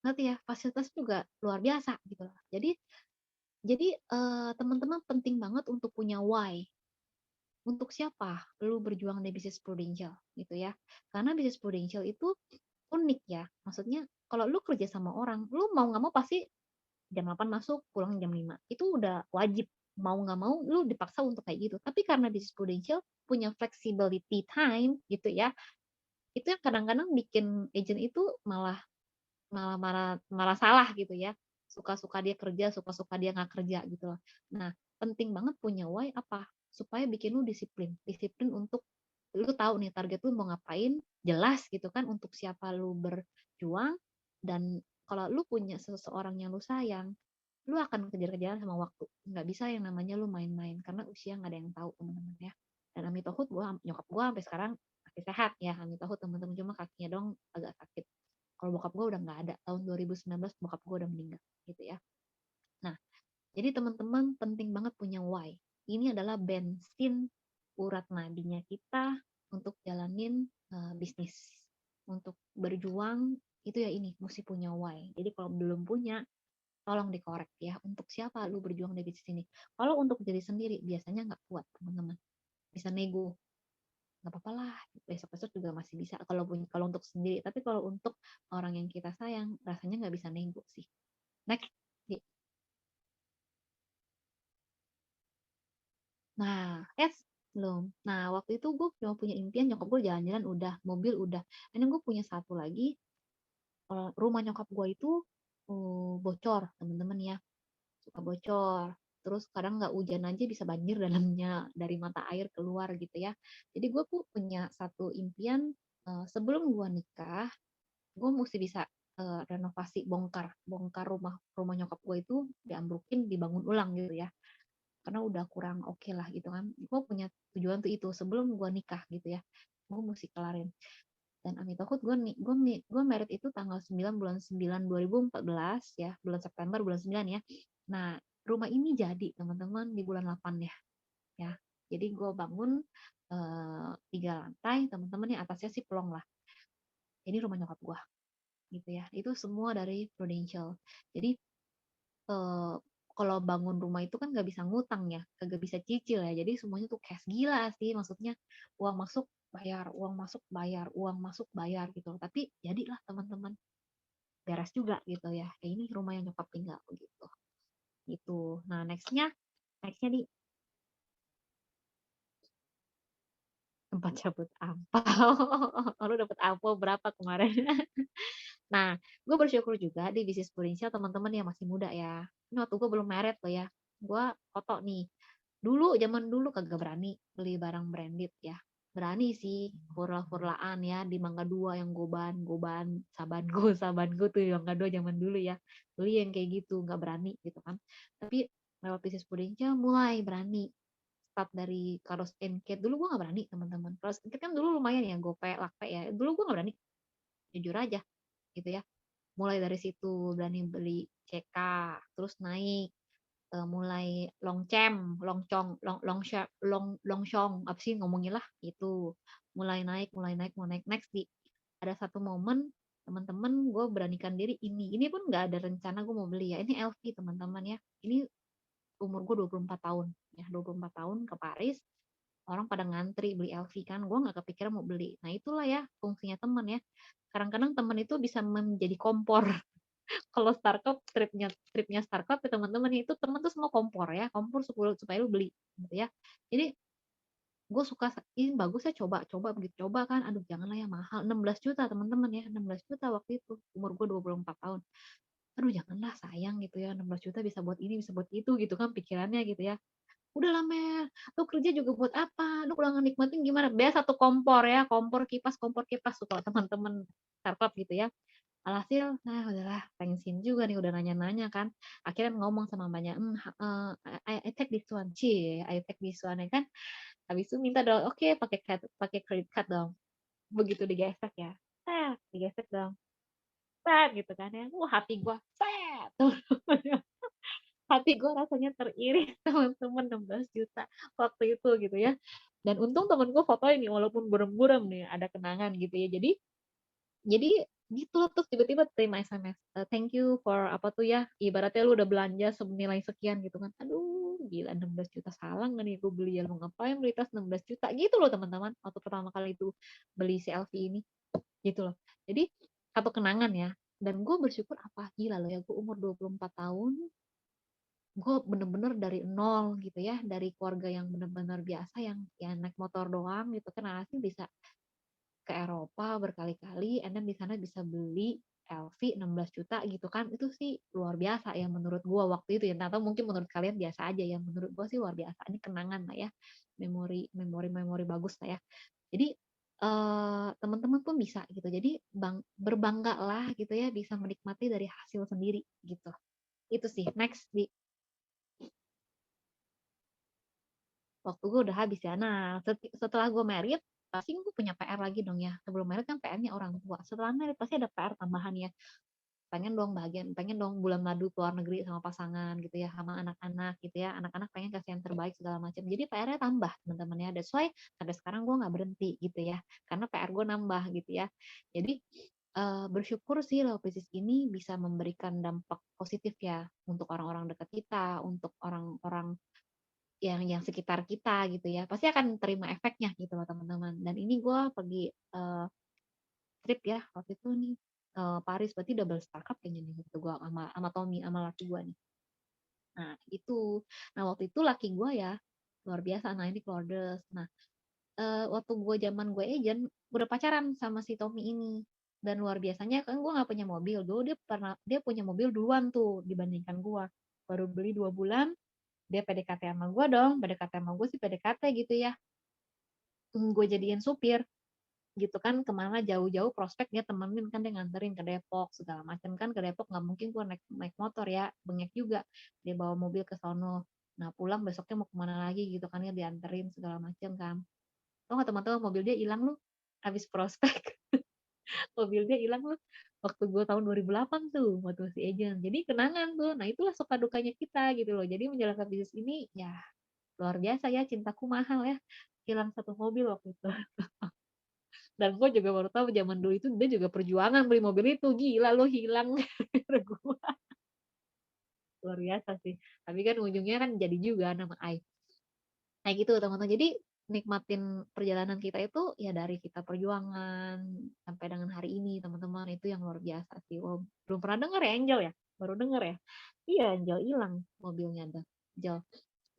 Ngerti ya, fasilitas juga luar biasa gitu loh. Jadi teman-teman penting banget untuk punya why. Untuk siapa lu berjuang di bisnis Prudential gitu ya. Karena bisnis Prudential itu unik ya. Maksudnya kalau lu kerja sama orang, lu mau nggak mau pasti jam 8 masuk, pulang jam 5. Itu udah wajib. Mau nggak mau lu dipaksa untuk kayak gitu. Tapi karena bisnis prudential punya flexibility time gitu ya, itu yang kadang-kadang bikin agent itu malah malah malah malah salah gitu ya. Suka-suka dia kerja, suka-suka dia nggak kerja gitu loh. Nah, penting banget punya why apa? Supaya bikin lu disiplin. Disiplin untuk lu tahu nih target lu mau ngapain, jelas gitu kan untuk siapa lu berjuang, dan kalau lu punya seseorang yang lu sayang, lu akan kejar-kejaran sama waktu. Nggak bisa yang namanya lu main-main karena usia nggak ada yang tahu teman-teman ya. Dan Amit Tohut nyokap gua sampai sekarang masih sehat ya, Amit Tohut teman-teman, cuma kakinya dong agak sakit. Kalau bokap gue udah nggak ada, tahun 2019 bokap gue udah meninggal gitu ya. Nah, jadi teman-teman penting banget punya why. Ini adalah bensin urat nadinya kita untuk jalanin bisnis, untuk berjuang itu ya, ini mesti punya why. Jadi kalau belum punya, tolong dikorek ya. Untuk siapa lu berjuang di bisnis ini? Kalau untuk diri sendiri biasanya nggak kuat teman-teman. Bisa nego, nggak apa-apa lah, besok-besok juga masih bisa kalau untuk sendiri. Tapi kalau untuk orang yang kita sayang, rasanya nggak bisa nego sih. Next. Nah, belum. Nah, waktu itu gue cuma punya impian nyokap gue jalan-jalan udah, mobil udah. Ini gue punya satu lagi, rumah nyokap gue itu bocor, teman-teman ya. Suka bocor. Terus kadang nggak hujan aja bisa banjir dalamnya, dari mata air keluar gitu ya. Jadi gue tuh punya satu impian, sebelum gue nikah, gue mesti bisa renovasi, bongkar bongkar rumah rumah nyokap gue itu, diambrukin, dibangun ulang gitu ya, karena udah kurang oke lah gitu kan. Gue punya tujuan tuh itu sebelum gue nikah gitu ya, gue mesti kelarin. Dan amit takut gue merit itu tanggal 9 bulan 9 2014 ya, bulan September bulan 9 ya. Nah, rumah ini jadi teman-teman di bulan 8 ya. Ya. Jadi gue bangun 3 lantai, teman-teman, yang atasnya sih pelong lah. Ini rumah nyokap gue gitu ya. Itu semua dari Prudential. Jadi eh, kalau bangun rumah itu kan nggak bisa ngutang ya, kagak bisa cicil ya. Jadi semuanya tuh cash, gila sih, maksudnya uang masuk bayar, uang masuk bayar, uang masuk bayar gitu. Tapi jadilah teman-teman, beres juga gitu ya. Ini rumah yang nyokap tinggal gitu. Gitu. Nah, nextnya di tempat cabut ampau. Lu dapet ampau berapa kemarin? Nah, gue bersyukur juga di bisnis Prudential teman-teman yang masih muda ya. Ini waktu gue belum merit loh ya. Gue foto nih. Zaman dulu kagak berani beli barang branded ya. Berani sih furla-furlaan ya di Mangga Dua yang goban, sabango, sabango tuh Mangga Dua zaman dulu ya. Beli yang kayak gitu, nggak berani gitu kan. Tapi lewat bisnis Prudential mulai berani. Start dari Karos Enket. Dulu gue nggak berani teman-teman. Karos Enket kan dulu lumayan ya, gope, lakpe ya. Dulu gue nggak berani. Jujur aja gitu ya. Mulai dari situ berani beli CK, terus naik, mulai longcem, longcong, longshong, apa sih ngomongin lah itu. Mulai naik next di ada satu momen, teman-teman, gue beranikan diri, ini pun nggak ada rencana gue mau beli ya, ini LV teman-teman ya, ini umur gue 24 tahun ya, 24 tahun ke Paris, orang pada ngantri beli LV kan, gue nggak kepikiran mau beli. Nah itulah ya fungsinya teman ya, kadang-kadang teman itu bisa menjadi kompor. Kalau Starcup, tripnya Starcup ya teman-teman, itu teman tuh semua kompor ya, kompor supaya lu beli gitu ya. Jadi gue suka, ini bagus ya, coba begitu, coba kan, aduh janganlah ya, mahal 16 juta teman-teman ya, 16 juta waktu itu umur gue 24 tahun. Aduh janganlah, sayang gitu ya, 16 juta bisa buat ini bisa buat itu gitu kan pikirannya gitu ya. Udah lah Mel, lu kerja juga buat apa, lu kalau nikmatin gimana, biasa satu kompor ya, kompor kipas tuh kalau teman-teman Startup gitu ya. Alhasil, nah udahlah, pengen juga nih, udah nanya-nanya kan. Akhirnya ngomong sama mbaknya, I take this one, I take this one, ya kan. Habis itu minta dong, oke, pakai credit card dong. Begitu digesek ya, digesek dong, gitu kan ya. Hati gue, hati gue rasanya teriris teman-teman, 16 juta waktu itu gitu ya. Dan untung temen gue foto ini walaupun burem-burem nih, ada kenangan gitu ya. Jadi gitu, terus tiba-tiba terima SMS, thank you for apa tuh ya, ibaratnya lu udah belanja senilai sekian gitu kan. Aduh gila, 16 juta, salah nggak nih gue beli ya, lu ngapain beli tas 16 juta gitu loh teman-teman, waktu pertama kali itu beli si LV ini gitu loh. Jadi satu kenangan ya. Dan gue bersyukur apa gila loh ya, gue umur 24 tahun, gue bener-bener dari nol gitu ya, dari keluarga yang bener-bener biasa yang ya naik motor doang gitu kan, asli bisa ke Eropa berkali-kali, and then di sana bisa beli LV 16 juta gitu kan, itu sih luar biasa ya menurut gue waktu itu ya, atau mungkin menurut kalian biasa aja ya, menurut gue sih luar biasa, ini kenangan lah ya, memori bagus lah ya. Jadi teman-teman pun bisa gitu, jadi berbangga lah gitu ya, bisa menikmati dari hasil sendiri gitu. Itu sih. Next di waktu gue udah habis ya. Nah, setelah gue married, pasti gue punya PR lagi dong ya. Sebelum married kan PR-nya orang tua. Setelah married pasti ada PR tambahan ya. Pengen dong bagian, pengen dong bulan madu ke luar negeri sama pasangan gitu ya, sama anak-anak gitu ya. Anak-anak pengen kasih yang terbaik segala macam. Jadi PR-nya tambah teman-teman ya. That's why sampai sekarang gue nggak berhenti gitu ya. Karena PR gue nambah gitu ya. Jadi bersyukur sih Love Business ini bisa memberikan dampak positif ya untuk orang-orang dekat kita, untuk orang-orang yang sekitar kita gitu ya, pasti akan terima efeknya gitu loh teman-teman. Dan ini gue pergi trip ya waktu itu nih, Paris, berarti double startup kayaknya nih waktu gue sama Tommy sama laki gue nih. Nah itu, nah waktu itu laki gue ya luar biasa, nah ini Claudes. Nah waktu gue zaman gue agent, gue udah pacaran sama si Tommy ini, dan luar biasanya kan gue nggak punya mobil dulu, dia punya mobil duluan tuh dibandingkan gue, baru beli 2 bulan. Dia PDKT sama gue dong, PDKT sama gue sih PDKT gitu ya, gue jadiin supir gitu kan, kemana jauh-jauh prospek dia temenin kan, dia nganterin ke Depok segala macam kan, ke Depok nggak mungkin gue naik naik motor ya, bengek juga, dia bawa mobil ke sono. Nah pulang besoknya mau kemana lagi gitu kan ya, dianterin segala macam kan. Tau nggak teman-teman, mobil dia hilang lu habis prospek. Mobil dia hilang lu waktu gue tahun 2008 tuh waktu si agent. Jadi kenangan tuh, nah itulah suka dukanya kita gitu loh. Jadi menjalankan bisnis ini ya luar biasa ya, cintaku mahal ya, hilang satu mobil waktu itu. Dan gue juga baru tahu zaman dulu itu dia juga perjuangan beli mobil itu, gila lo hilang. Gue luar biasa sih, tapi kan ujungnya kan jadi juga nama Ai. Nah gitu teman-teman, jadi nikmatin perjalanan kita itu ya dari kita perjuangan sampai dengan hari ini teman-teman, itu yang luar biasa sih. Wow, belum pernah denger ya Angel ya, baru denger ya. Iya Angel hilang mobilnya ada Angel,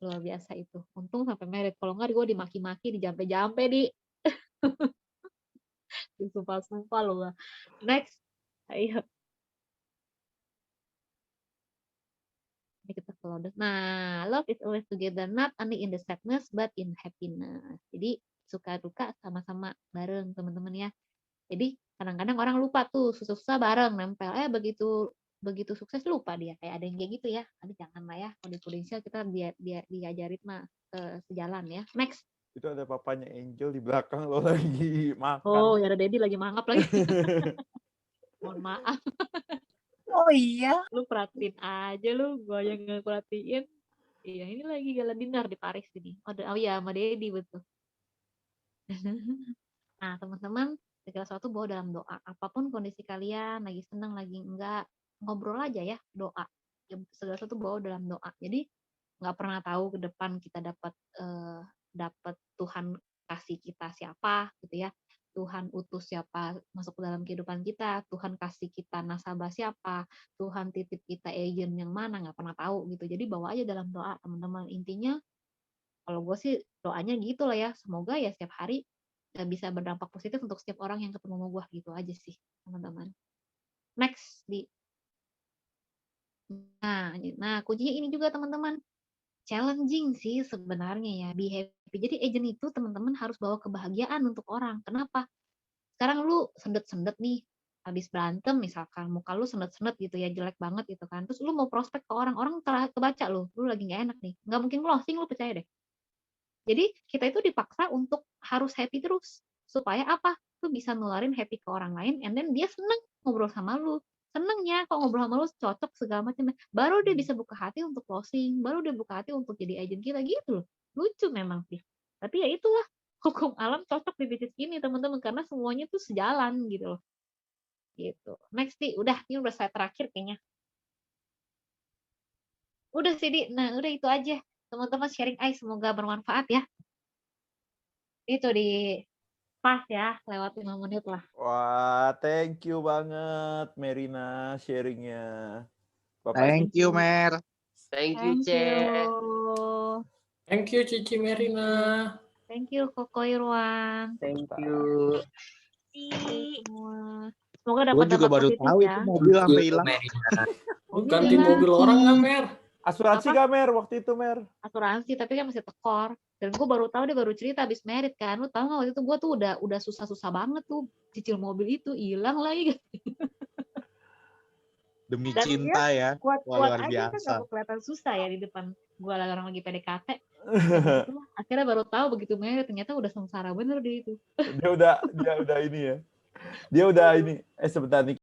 luar biasa itu, untung sampai merit, kalau nggak gue dimaki-maki, dijampe-jampe di sumpah-sumpah loh. Next, ayo kita follow. Nah, love is always together, not only in the sadness but in happiness. Jadi suka duka sama-sama bareng teman-teman ya. Jadi kadang-kadang orang lupa tuh susah-susah bareng nempel. Begitu begitu sukses lupa dia, kayak ada yang kayak gitu ya. Tapi jangan lah ya. Kalau di Indonesia kita dia diajarin mah sejalan ya. Next. Itu ada papanya Angel di belakang lo lagi makan. Oh, ya ada Dedi lagi mangap lagi. Mohon maaf. Oh iya. Lu perhatiin aja lu, gua yang nggak perhatiin. Iya, ini lagi gala dinner di Paris ini. Oh iya, sama Dedi betul. Nah, teman-teman, segala sesuatu bawa dalam doa. Apapun kondisi kalian, lagi senang, lagi enggak, ngobrol aja ya, doa. Segala sesuatu bawa dalam doa. Jadi nggak pernah tahu ke depan kita dapat Tuhan kasih kita siapa gitu ya. Tuhan utus siapa masuk ke dalam kehidupan kita, Tuhan kasih kita nasabah siapa, Tuhan titip kita agent yang mana, nggak pernah tahu gitu. Jadi bawa aja dalam doa teman-teman. Intinya kalau gue sih doanya gitu lah ya, semoga ya setiap hari bisa berdampak positif untuk setiap orang yang ketemu sama gue, gitu aja sih teman-teman. Next di nah kuncinya ini juga teman-teman, challenging sih sebenarnya ya, be happy. Jadi agent itu teman-teman harus bawa kebahagiaan untuk orang. Kenapa? Sekarang lu sendet-sendet nih, habis berantem misalkan, muka lu sendet-sendet gitu ya, jelek banget gitu kan, terus lu mau prospek ke orang telah kebaca lu lagi nggak enak nih, nggak mungkin closing, lu percaya deh. Jadi kita itu dipaksa untuk harus happy terus. Supaya apa? Lu bisa nularin happy ke orang lain, and then dia seneng ngobrol sama lu. Senengnya kalau ngobrol sama lu cocok segala macam. Baru dia bisa buka hati untuk closing, baru dia buka hati untuk jadi agent kita gitu loh. Lucu memang sih. Tapi ya itulah hukum alam cocok di bisnis ini teman-teman, karena semuanya tuh sejalan gitu loh. Gitu. Next Di, udah ini udah saya terakhir kayaknya. Udah sih Di, nah udah itu aja. Teman-teman sharing semoga bermanfaat ya. Itu di Pas ya, lewat 5 menit lah. Wah, thank you banget Merina sharingnya. Bapak Thank you, Cici. Mer. Thank you, Thank you. Thank you, Cici Merina. Thank you, Koko Irwan. Thank you. Semua. Semoga Gue juga dapat baru positif tahu ya. itu mobil sampai hilang. Lu Mobil gantiin hilang. mobil orang nggak, Mer? Asuransi Apa? gak Mer waktu itu Mer? Asuransi, tapi kan masih tekor. Dan gue baru tahu, dia baru cerita habis merit kan. Lu tahu nggak, waktu itu gue tuh udah susah-susah banget tuh cicil mobil itu, hilang lagi. Demi Dan cinta ya. Wah, Kuat-kuat luar aja kan, biasa. nggak kelihatan susah ya di depan gue, orang lagi PDKT. Dan itulah, akhirnya baru tahu begitu merit ternyata udah sengsara bener dia itu. Dia udah ini ya. Dia udah ini. Sebentar nih.